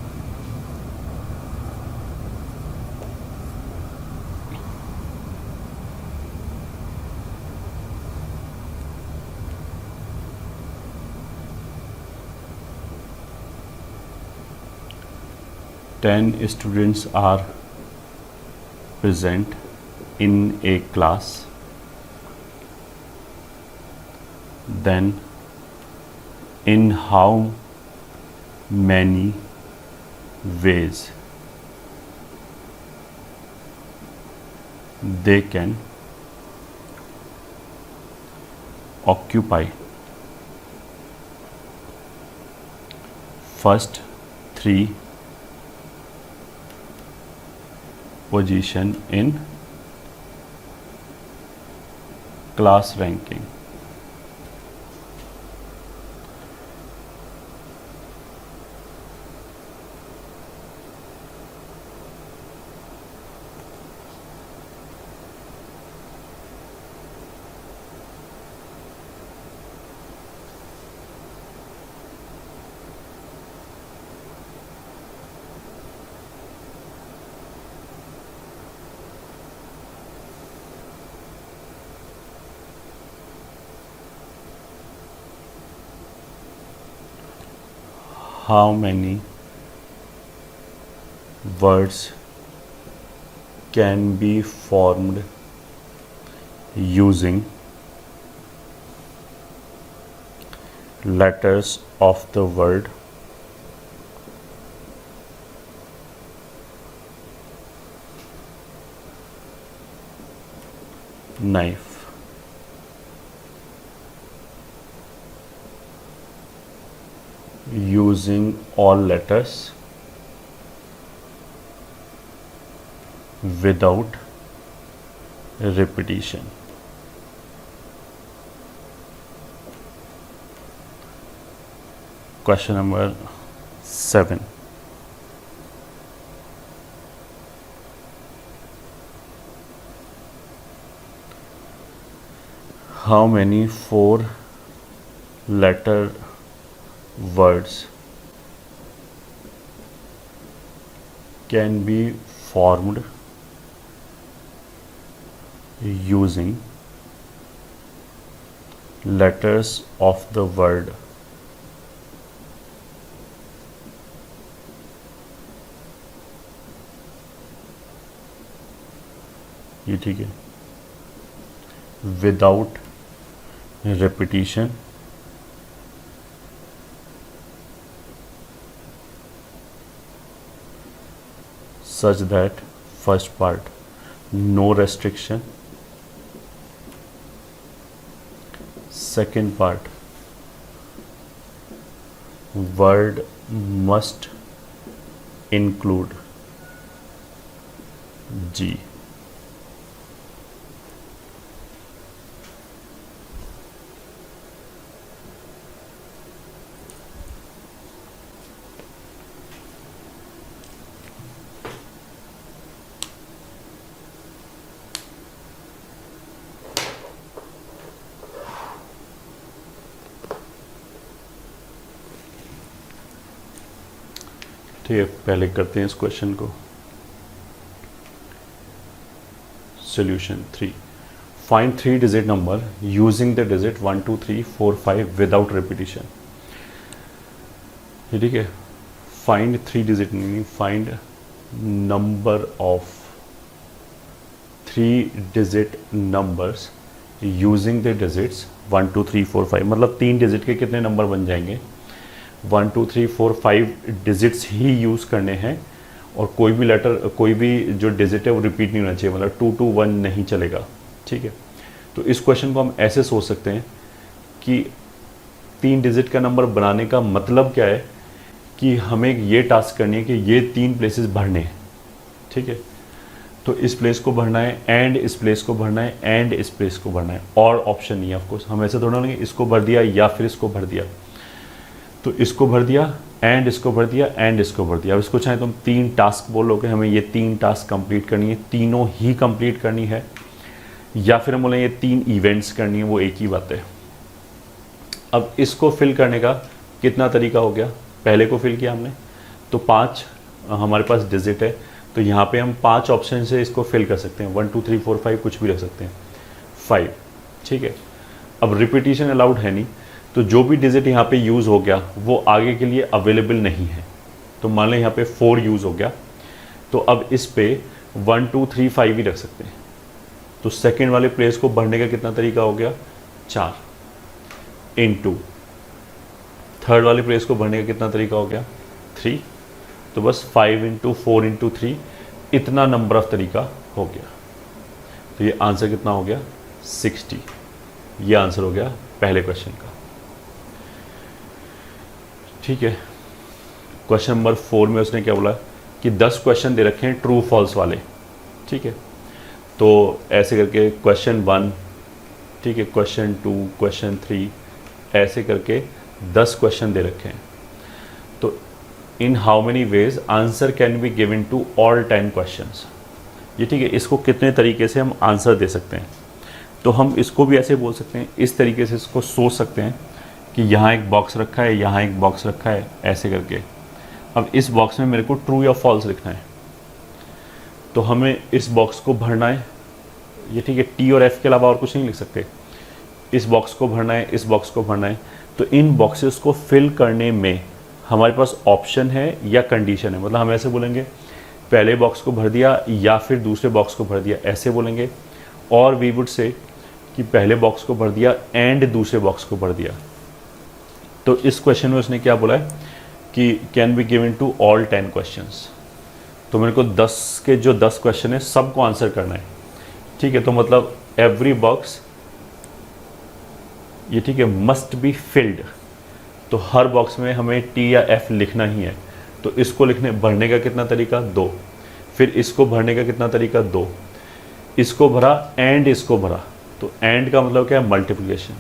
Ten students are present in a class. Then in how many ways they can occupy first 3 position in class ranking? How many words can be formed using letters of the word knife? Using all letters without repetition. Question number 7. How many 4-letter words can be formed using letters of the word ये ठीक है, without repetition? such that first part no restriction, second part word must include G. ठीक है, पहले करते हैं इस question को। Solution 3, find 3 digit number using the digit 1 2 3 4 5 without repetition. ठीक है, find 3 digit meaning find number of 3 digit numbers using the digits 1 2 3 4 5, मतलब 3 डिजिट के कितने नंबर बन जाएंगे। 1 2 3 4 5 डिजिट्स ही यूज़ करने हैं और कोई भी लेटर, कोई भी जो डिजिट है वो रिपीट नहीं होना चाहिए, मतलब 2 2 1 नहीं चलेगा। ठीक है, तो इस क्वेश्चन को हम ऐसे सोच सकते हैं कि 3 डिजिट का नंबर बनाने का मतलब क्या है कि हमें ये टास्क करनी है कि ये 3 प्लेसेस भरने हैं। ठीक है, तो इस प्लेस को भरना है एंड इस प्लेस को भरना है एंड इस प्लेस को भरना है, और ऑप्शन नहीं है। ऑफकोर्स हम ऐसे थोड़ा लेंगे इसको भर दिया या फिर इसको भर दिया, तो इसको भर दिया एंड इसको भर दिया एंड इसको भर दिया। अब इसको चाहे तुम 3 टास्क बोलोगे, हमें ये 3 टास्क कंप्लीट करनी है, तीनों ही कंप्लीट करनी है, या फिर हम बोलें ये 3 इवेंट्स करनी है, वो एक ही बात है। अब इसको फिल करने का कितना तरीका हो गया, पहले को फिल किया हमने तो 5 हमारे पास डिजिट है, तो यहाँ पे हम 5 ऑप्शन से इसको फिल कर सकते हैं, 1 2 3 4 5 कुछ भी रख सकते हैं, 5। ठीक है, अब रिपीटिशन अलाउड है नहीं, तो जो भी डिजिट यहाँ पे यूज़ हो गया वो आगे के लिए अवेलेबल नहीं है। तो मान लें यहाँ पे 4 यूज़ हो गया, तो अब इस पे 1 2 3 5 ही रख सकते हैं। तो सेकेंड वाले प्लेस को भरने का कितना तरीका हो गया, 4 इंटू थर्ड वाले प्लेस को भरने का कितना तरीका हो गया, 3। तो बस 5 इंटू 4 इंटू 3 इतना नंबर ऑफ तरीका हो गया। तो ये आंसर कितना हो गया, 60। ये आंसर हो गया पहले क्वेश्चन का। ठीक है, क्वेश्चन नंबर 4 में उसने क्या बोला कि 10 क्वेश्चन दे रखे हैं ट्रू फॉल्स वाले। ठीक है, तो ऐसे करके क्वेश्चन 1, ठीक है, क्वेश्चन 2, क्वेश्चन 3, ऐसे करके 10 क्वेश्चन दे रखे हैं। तो in how many ways answer can be given to all 10 questions. ये ठीक है, इसको कितने तरीके से हम आंसर दे सकते हैं। तो हम इसको भी ऐसे बोल सकते हैं, इस तरीके से इसको सोच सकते हैं कि यहाँ एक बॉक्स रखा है, यहाँ एक बॉक्स रखा है, ऐसे करके। अब इस बॉक्स में मेरे को ट्रू या फॉल्स लिखना है, तो हमें इस बॉक्स को भरना है। ये ठीक है, टी और एफ के अलावा और कुछ नहीं लिख सकते। इस बॉक्स को भरना है, इस बॉक्स को भरना है। तो इन बॉक्सेस को फिल करने में हमारे पास ऑप्शन है या कंडीशन है, मतलब हम ऐसे बोलेंगे पहले बॉक्स को भर दिया या फिर दूसरे बॉक्स को भर दिया, ऐसे बोलेंगे। और वी वुड से कि पहले बॉक्स को भर दिया एंड दूसरे बॉक्स को भर दिया। तो इस क्वेश्चन में उसने क्या बोला है कि can be given to all 10 questions. तो मेरे को 10 के जो 10 क्वेश्चन है सबको आंसर करना है। ठीक है, तो मतलब एवरी बॉक्स, ये ठीक है, मस्ट बी फिल्ड। तो हर बॉक्स में हमें टी या एफ लिखना ही है। तो इसको लिखने भरने का कितना तरीका, 2। फिर इसको भरने का कितना तरीका, 2। इसको भरा एंड इसको भरा, तो एंड का मतलब क्या है, मल्टीप्लिकेशन।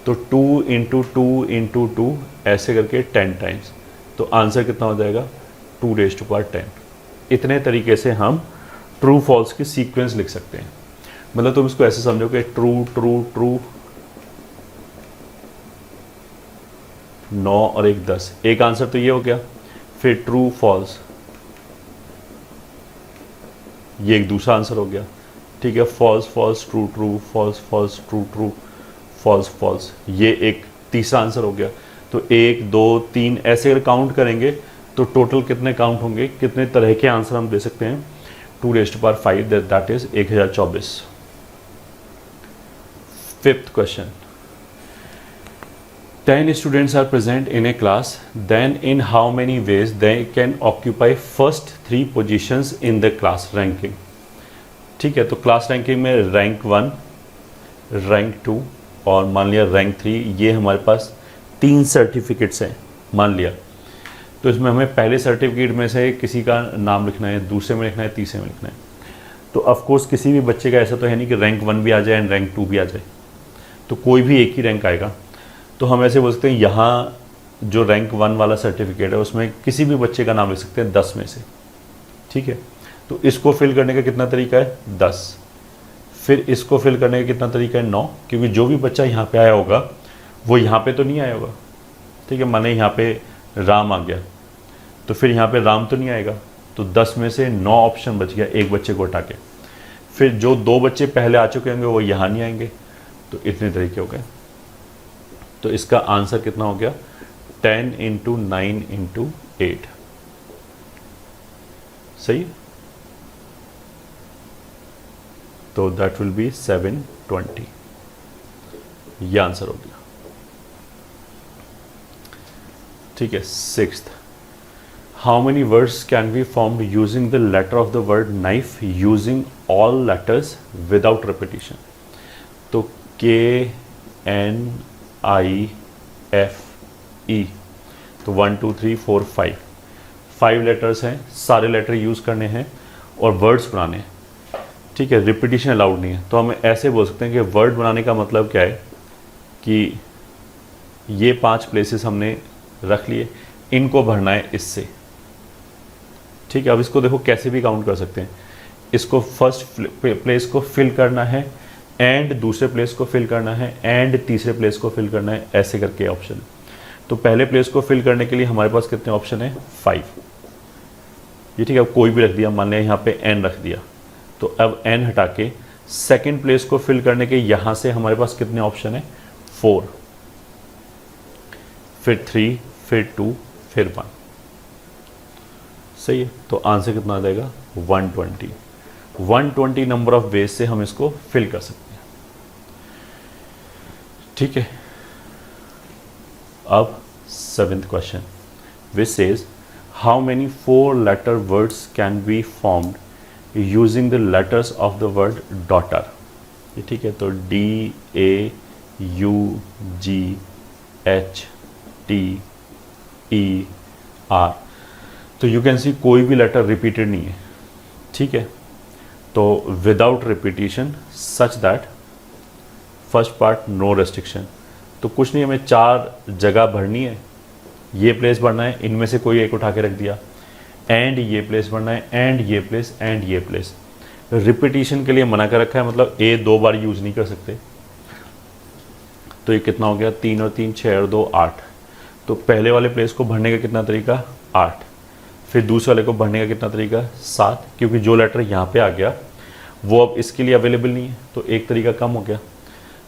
तो 2 इंटू 2 इंटू 2 ऐसे करके 10 टाइम्स। तो आंसर कितना हो जाएगा, 2⁻10। इतने तरीके से हम ट्रू फॉल्स की सीक्वेंस लिख सकते हैं। मतलब तुम इसको ऐसे समझो कि ट्रू ट्रू ट्रू 9 और 1 10, एक आंसर तो ये हो गया। फिर ट्रू फॉल्स, ये एक दूसरा आंसर हो गया। ठीक है, false false true true, false false true true, false false, ये एक तीसरा आंसर हो गया। तो 1 2 3 ऐसे अगर काउंट करेंगे तो टोटल कितने काउंट होंगे, कितने तरह के आंसर हम दे सकते हैं, 2⁻5, that is 1024। Fifth question, 10 students are present in a class, then in how many ways they can occupy first 3 positions in the class ranking. ठीक है, तो क्लास रैंकिंग में रैंक 1, रैंक 2 और मान लिया रैंक 3, ये हमारे पास 3 सर्टिफिकेट्स हैं मान लिया। तो इसमें हमें पहले सर्टिफिकेट में से किसी का नाम लिखना है, दूसरे में लिखना है, तीसरे में लिखना है। तो ऑफकोर्स किसी भी बच्चे का ऐसा तो है नहीं कि रैंक 1 भी आ जाए एंड रैंक 2 भी आ जाए, तो कोई भी एक ही रैंक आएगा। तो हम ऐसे बोल सकते हैं यहाँ जो रैंक 1 वाला सर्टिफिकेट है उसमें किसी भी बच्चे का नाम लिख सकते हैं 10 में से। ठीक है, तो इसको फिल करने का कितना तरीका है? 10। फिर इसको फिल करने का कितना तरीका है? 9, क्योंकि जो भी बच्चा यहाँ पे आया होगा वो यहाँ पे तो नहीं आया होगा। ठीक है, माने यहाँ पे राम आ गया तो फिर यहाँ पे राम तो नहीं आएगा, तो 10 में से 9 ऑप्शन बच गया एक बच्चे को हटा के। फिर जो 2 बच्चे पहले आ चुके होंगे वो यहाँ नहीं आएंगे, तो इतने तरीके हो गए। तो इसका आंसर कितना हो गया? 10 × 9 × 8। सही, तो दैट विल बी 720। ये आंसर हो गया। ठीक है, 6th, how many words can be formed using the letter of the word knife using all letters without repetition. तो KNIFE, तो 1 2 3 4 5 लेटर्स हैं, सारे लेटर यूज़ करने हैं और वर्ड्स बनाने हैं। ठीक है, रिपीटिशन अलाउड नहीं है। तो हम ऐसे बोल सकते हैं कि वर्ड बनाने का मतलब क्या है कि ये 5 प्लेसेस हमने रख लिए, इनको भरना है इससे। ठीक है, अब इसको देखो कैसे भी काउंट कर सकते हैं। इसको फर्स्ट प्लेस को फिल करना है एंड दूसरे प्लेस को फिल करना है एंड तीसरे प्लेस को फिल करना है, ऐसे करके ऑप्शन। तो पहले प्लेस को फिल करने के लिए हमारे पास कितने ऑप्शन है? 5। ये ठीक है, अब कोई भी रख दिया, मान लिया यहाँ पे n रख दिया, तो अब n हटा के सेकेंड प्लेस को फिल करने के यहाँ से हमारे पास कितने ऑप्शन है? 4, फिर 3, फिर 2, फिर 1। सही है, तो आंसर कितना आ जाएगा? 120। 120 नंबर ऑफ वेज से हम इसको फिल कर सकते हैं। ठीक है, अब 7th question which says how many 4 letter words can be formed using the letters of the word daughter. ये ठीक है, तो DAUGHTER। तो यू कैन सी कोई भी लेटर रिपीटेड नहीं है। ठीक है, तो without repetition such that first part no restriction. तो कुछ नहीं, हमें 4 जगह भरनी है, ये प्लेस भरना है, इनमें से कोई एक उठा के रख दिया, एंड ये प्लेस भरना है, एंड ये प्लेस, एंड ये प्लेस। रिपीटिशन के लिए मना कर रखा है, मतलब ए 2 बार यूज़ नहीं कर सकते। तो ये कितना हो गया? 3 और 3 6 और 2 8। तो पहले वाले प्लेस को भरने का कितना तरीका? 8। फिर दूसरे वाले को भरने का कितना तरीका? 7, क्योंकि जो लेटर यहाँ पे आ गया वो अब इसके लिए अवेलेबल नहीं है, तो एक तरीका कम हो गया।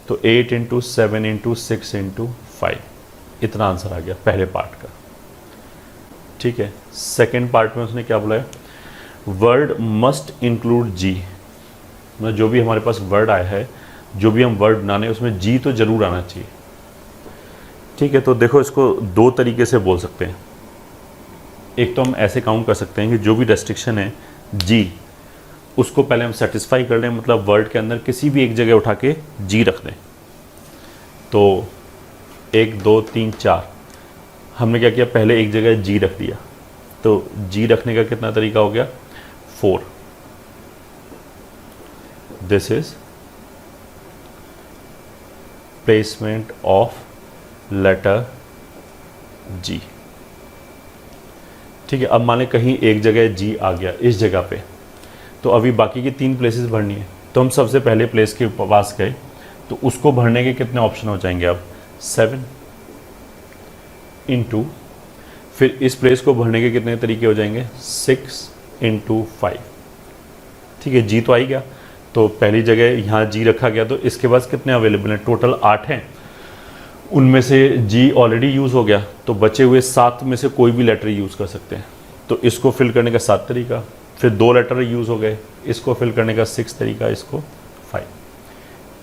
तो 8 × 7 × 6 × 5, इतना आंसर आ गया पहले पार्ट का। ठीक है, सेकेंड पार्ट में उसने क्या बोला है? वर्ड मस्ट इंक्लूड जी। मतलब जो भी हमारे पास वर्ड आया है, जो भी हम वर्ड बनाने उसमें जी तो जरूर आना चाहिए। ठीक है, तो देखो इसको 2 तरीके से बोल सकते हैं। एक तो हम ऐसे काउंट कर सकते हैं कि जो भी रेस्ट्रिक्शन है जी, उसको पहले हम सेटिस्फाई कर लें, मतलब वर्ड के अंदर किसी भी एक जगह उठा के जी रख दें। तो 1 2 3 4 हमने क्या किया? पहले एक जगह जी रख दिया, तो जी रखने का कितना तरीका हो गया? 4। This is placement of letter जी। ठीक है, अब मान लें कहीं एक जगह जी आ गया इस जगह पे, तो अभी बाकी की 3 प्लेसेस भरनी है। तो हम सबसे पहले प्लेस के पास गए, तो उसको भरने के कितने ऑप्शन हो जाएंगे? अब 7 × फिर इस प्लेस को भरने के कितने तरीके हो जाएंगे? 6 × 5। ठीक है, जी तो आ ही गया, तो पहली जगह यहाँ जी रखा गया, तो इसके पास कितने अवेलेबल हैं? टोटल 8 हैं, उनमें से जी ऑलरेडी यूज़ हो गया, तो बचे हुए 7 में से कोई भी लेटर यूज़ कर सकते हैं। तो इसको फिल करने का 7 तरीका, फिर 2 लेटर यूज़ हो गए, इसको फिल करने का 6 तरीका, इसको 5।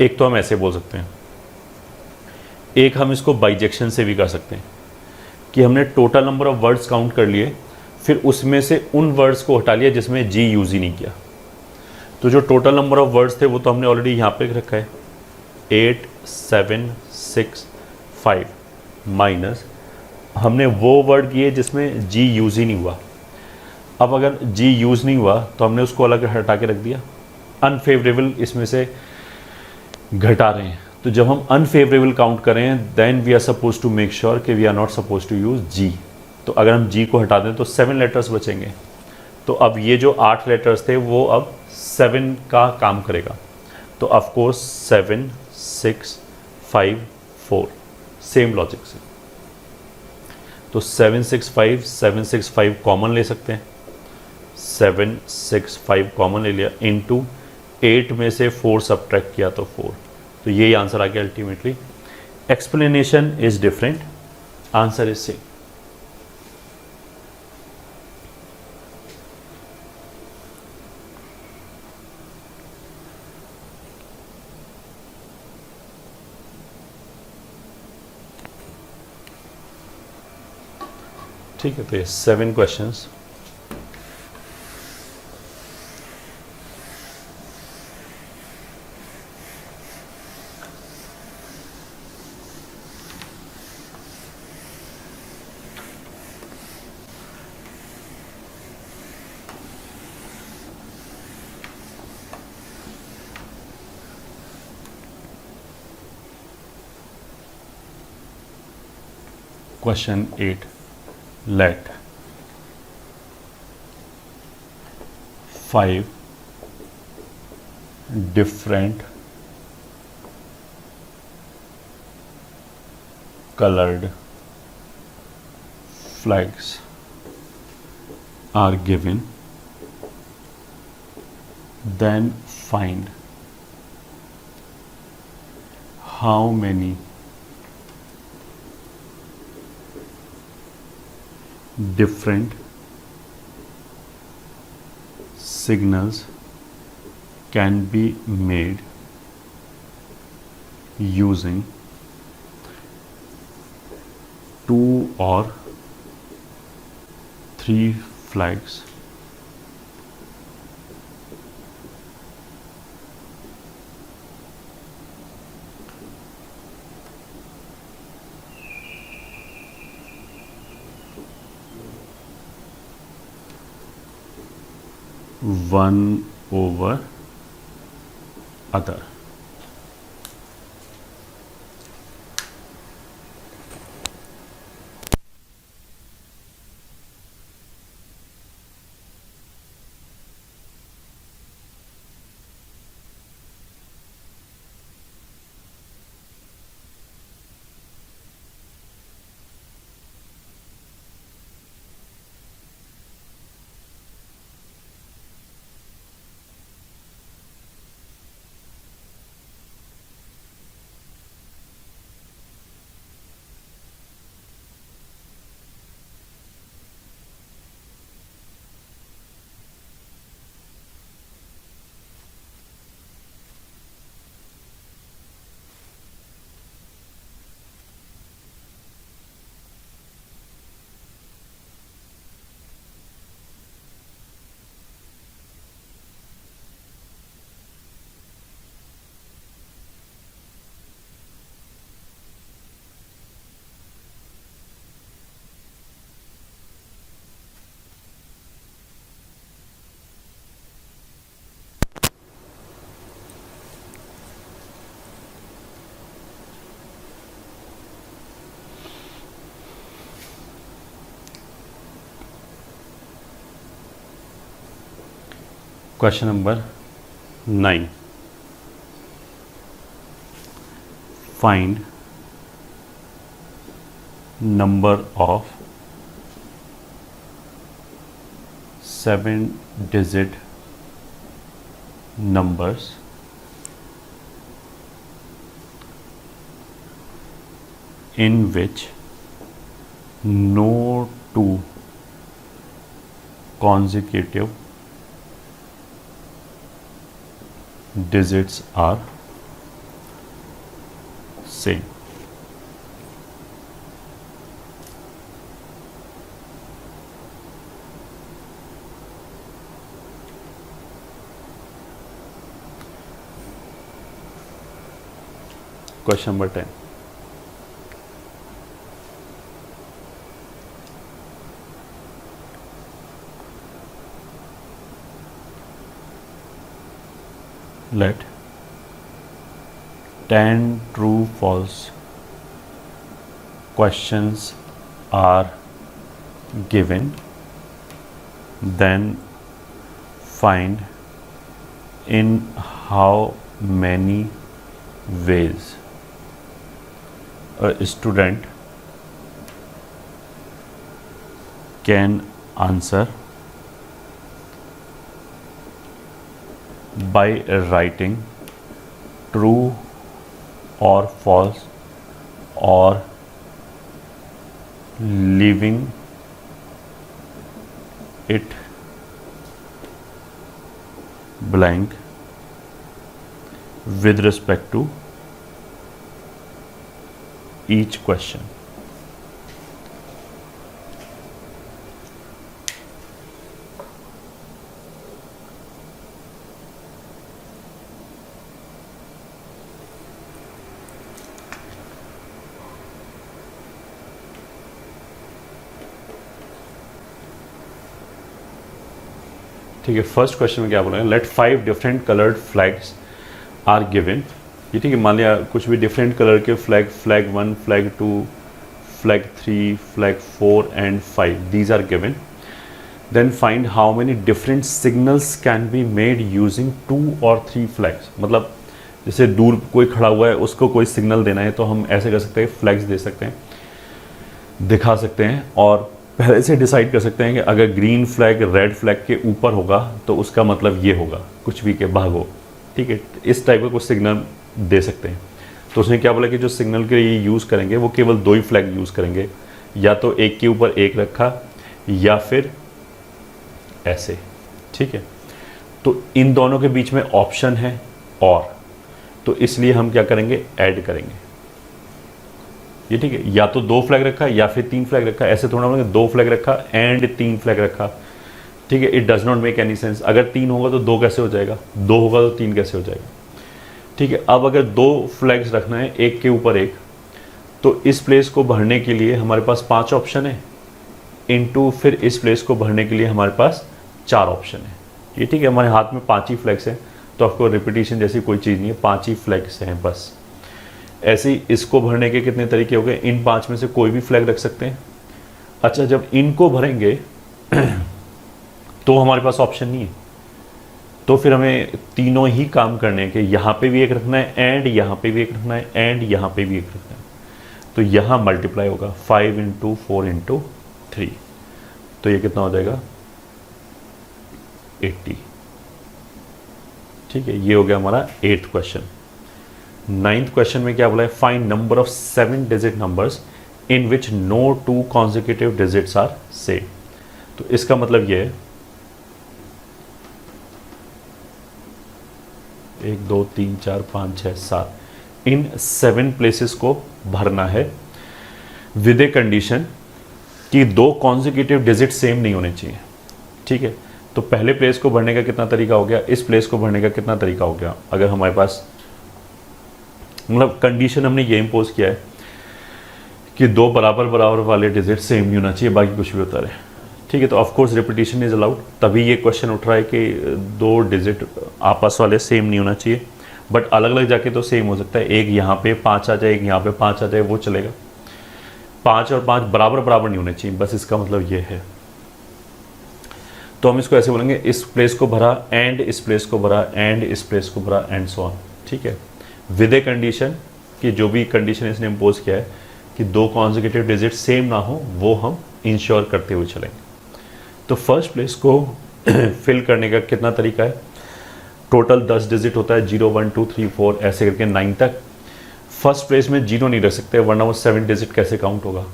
एक तो हम ऐसे बोल सकते हैं। एक हम इसको बाइजेक्शन से भी कर सकते हैं कि हमने total number of words count कर लिए, फिर उसमें से उन वर्ड्स को हटा लिया जिसमें जी यूज़ ही नहीं किया। तो जो टोटल नंबर ऑफ वर्ड्स थे वो तो हमने ऑलरेडी यहाँ पे रखा है 8 7 6 5 माइनस हमने वो वर्ड किए जिसमें जी यूज़ ही नहीं हुआ। अब अगर जी यूज़ नहीं हुआ तो हमने उसको अलग हटा के रख दिया, अनफेवरेबल इसमें से घटा रहे हैं। तो जब हम अनफेवरेबल काउंट करें then we are suppose to make sure कि we are not suppose to use जी। तो अगर हम जी को हटा दें तो 7 लेटर्स बचेंगे। तो अब ये जो 8 लेटर्स थे वो अब 7 का काम करेगा। तो ऑफकोर्स 7 6 5 4 सेम लॉजिक से। तो 7 6 5 कॉमन ले सकते हैं, 7 6 5 कॉमन ले लिया, इनटू 8 में से 4 सब्ट्रैक्ट किया तो 4। तो यही आंसर आ गया ultimately. Explanation is different, answer is same. ठीक है, तो ये 7 questions. Question 8. Let 5 different colored flags are given, then find how many different signals can be made using 2 or 3 flags one over other. Question number 9. Find number of 7-digit numbers in which no 2 consecutive digits are same. Question number 10. Let 10 true false questions are given, then find in how many ways a student can answer by writing true or false or leaving it blank with respect to each question. ठीक है, first question में क्या बोला है, let 5 different coloured flags are given. ये ठीक है, मान लिया कुछ भी डिफरेंट कलर के flag, flag 1, flag 2, flag 3, flag 4 and 5, these are given. Then find how many different signals can be made using 2 और 3 फ्लैग्स. मतलब जैसे दूर कोई खड़ा हुआ है, उसको कोई सिग्नल देना है तो हम ऐसे कर सकते हैं, फ्लैग्स दे सकते हैं, दिखा सकते हैं, और पहले से डिसाइड कर सकते हैं कि अगर ग्रीन फ्लैग रेड फ्लैग के ऊपर होगा तो उसका मतलब ये होगा, कुछ भी के भागो. ठीक है, इस टाइप का कुछ सिग्नल दे सकते हैं. तो उसने क्या बोला कि जो सिग्नल के लिए यूज़ करेंगे वो केवल 2 ही फ्लैग यूज़ करेंगे, या तो एक के ऊपर एक रखा या फिर ऐसे. ठीक है, तो इन दोनों के बीच में ऑप्शन है और, तो इसलिए हम क्या करेंगे, ऐड करेंगे. ये ठीक है, या तो 2 फ्लैग रखा या फिर 3 फ्लैग रखा, ऐसे थोड़ा बोलेंगे 2 फ्लैग रखा एंड 3 फ्लैग रखा. ठीक है, it does not make any sense. अगर 3 होगा तो 2 कैसे हो जाएगा, 2 होगा तो 3 कैसे हो जाएगा. ठीक है, अब अगर 2 फ्लैग्स रखना है एक के ऊपर एक, तो इस प्लेस को भरने के लिए हमारे पास 5 ऑप्शन है, इनटू फिर इस प्लेस को भरने के लिए हमारे पास 4 ऑप्शन है. ये ठीक है, हमारे हाथ में 5 ही फ्लैग्स हैं, तो आपको रिपीटिशन जैसी कोई चीज़ नहीं है, 5 ही फ्लैग्स हैं बस. ऐसे ही इसको भरने के कितने तरीके हो गए, इन 5 में से कोई भी फ्लैग रख सकते हैं. अच्छा, जब इनको भरेंगे तो हमारे पास ऑप्शन नहीं है, तो फिर हमें तीनों ही काम करने हैं कि यहाँ पे भी एक रखना है एंड यहाँ पे भी एक रखना है एंड यहाँ पे भी एक रखना है. तो यहाँ मल्टीप्लाई होगा 5 × 4 × 3, तो ये कितना हो जाएगा, 80. ठीक है, ये हो गया हमारा 8th क्वेश्चन. 9th क्वेश्चन में क्या बोला है, find number of 7 digit numbers in which no 2 consecutive digits are same. तो इसका मतलब ये है 1 2 3 4 5 6 7, इन 7 प्लेसेस को भरना है विद ए कंडीशन कि 2 कॉन्जिक्यूटिव डिजिट सेम नहीं होने चाहिए. ठीक है, तो पहले प्लेस को भरने का कितना तरीका हो गया, इस प्लेस को भरने का कितना तरीका हो गया. अगर हमारे पास मतलब कंडीशन हमने ये इम्पोज किया है कि 2 बराबर बराबर वाले डिजिट सेम नहीं होना चाहिए, बाकी कुछ भी होता रहे. ठीक है, तो of course repetition is allowed, तभी ये क्वेश्चन उठ रहा है कि 2 डिजिट आपस वाले सेम नहीं होना चाहिए, बट अलग अलग जाके तो सेम हो सकता है. एक यहाँ पे 5 आ जाए, एक यहाँ पे 5 आ जाए, वो चलेगा. 5 और 5 बराबर बराबर नहीं होने चाहिए, बस इसका मतलब ये है. तो हम इसको ऐसे बोलेंगे, इस प्लेस को भरा एंड इस प्लेस को भरा एंड इस प्लेस को भरा एंड सो ऑन. ठीक है, विद ए कंडीशन कि जो भी कंडीशन इसने इम्पोज किया है कि 2 कॉन्जिक्यूटिव डिजिट सेम ना हो, वो हम इंश्योर करते हुए चलेंगे. तो फर्स्ट प्लेस को फिल करने का कितना तरीका है, टोटल 10 डिजिट होता है, 0 1 2 3 4 ऐसे करके 9 तक. फर्स्ट प्लेस में 0 नहीं रख सकते, वरना वो 7 डिजिट कैसे काउंट होगा.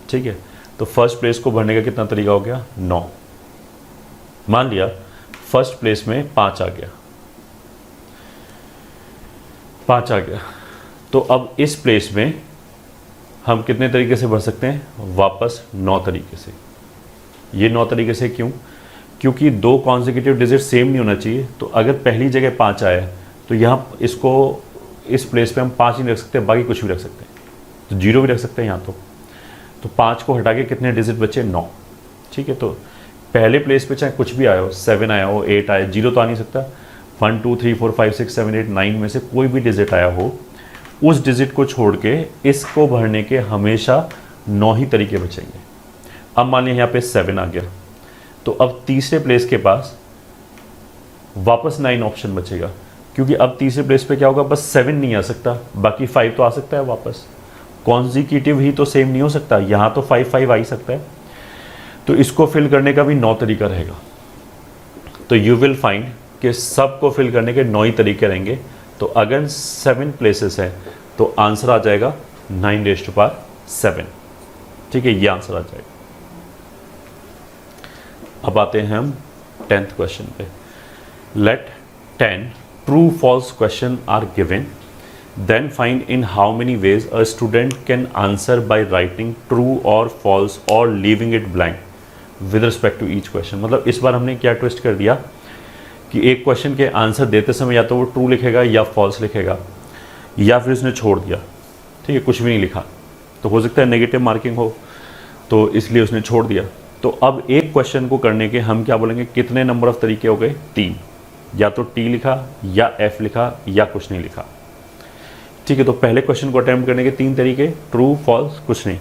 ठीक है, तो फर्स्ट प्लेस को भरने का कितना तरीका हो गया, 9. मान लिया फर्स्ट प्लेस में 5 आ गया, 5 आ गया, तो अब इस प्लेस में हम कितने तरीके से भर सकते हैं, वापस 9 तरीके से. ये 9 तरीके से क्यों, क्योंकि 2 कॉन्जिक्यूटिव डिजिट सेम नहीं होना चाहिए. तो अगर पहली जगह 5 आया तो यहाँ इसको इस प्लेस पे हम 5 ही रख सकते हैं, बाकी कुछ भी रख सकते हैं, तो 0 भी रख सकते हैं यहाँ तो 5 को हटा के कितने डिजिट बचे, 9। ठीक है, तो पहले प्लेस पे चाहे कुछ भी आया हो, 7 आया हो, 8 आया, 0 तो आ नहीं सकता। 1 2 3 4 5 6 7 8 9 में से कोई भी डिजिट आया हो, उस डिजिट को छोड़ के इसको भरने के हमेशा 9 ही तरीके बचेंगे। अब मान लिया यहाँ पे 7 आ गया, तो अब तीसरे प्लेस के पास वापस 9 ऑप्शन बचेगा, क्योंकि अब तीसरे प्लेस पे क्या होगा, बस 7 नहीं आ सकता, बाकी 5 तो आ सकता है वापस। कॉन्जिक्यूटिव ही तो सेम नहीं हो सकता, यहाँ तो 5 5 आ ही सकता है, तो इसको फिल करने का भी 9 तरीका रहेगा। तो यू विल फाइंड कि सबको फिल करने के 9 ही तरीके रहेंगे। तो अगर 7 प्लेसेस है तो आंसर आ जाएगा 9⁻7। ठीक है, ये आंसर आ जाएगा। अब आते हैं हम 10th क्वेश्चन पे। Let 10 true false question are given, then find in how many ways a student can answer by writing true और फॉल्स और leaving it blank with respect to each question. मतलब इस बार हमने क्या ट्विस्ट कर दिया कि एक क्वेश्चन के आंसर देते समय या तो वो ट्रू लिखेगा या फॉल्स लिखेगा, या फिर उसने छोड़ दिया। ठीक है, कुछ भी नहीं लिखा, तो हो सकता है नेगेटिव मार्किंग हो, तो इसलिए उसने छोड़ दिया। तो अब एक क्वेश्चन को करने के हम क्या बोलेंगे, कितने नंबर ऑफ तरीके हो गए, 3। या तो टी लिखा या एफ लिखा या कुछ नहीं लिखा। ठीक है, तो पहले क्वेश्चन को अटेम्प्ट करने के 3 तरीके, ट्रू फॉल्स कुछ नहीं।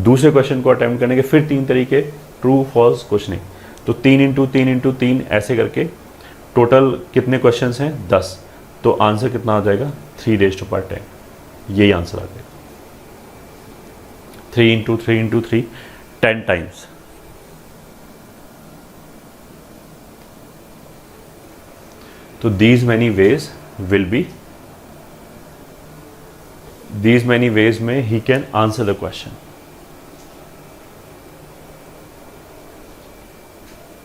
दूसरे क्वेश्चन को अटेम्प्ट करने के फिर 3 तरीके, ट्रू फॉल्स कुछ नहीं। तो 3 इंटू 3 इंटू 3 ऐसे करके टोटल कितने क्वेश्चंस हैं, 10। तो आंसर कितना आ जाएगा, 3⁻10। यही आंसर आ जाएगा। 3 इंटू 3 इंटू 3 10 टाइम्स। तो these many ways में he can answer the question।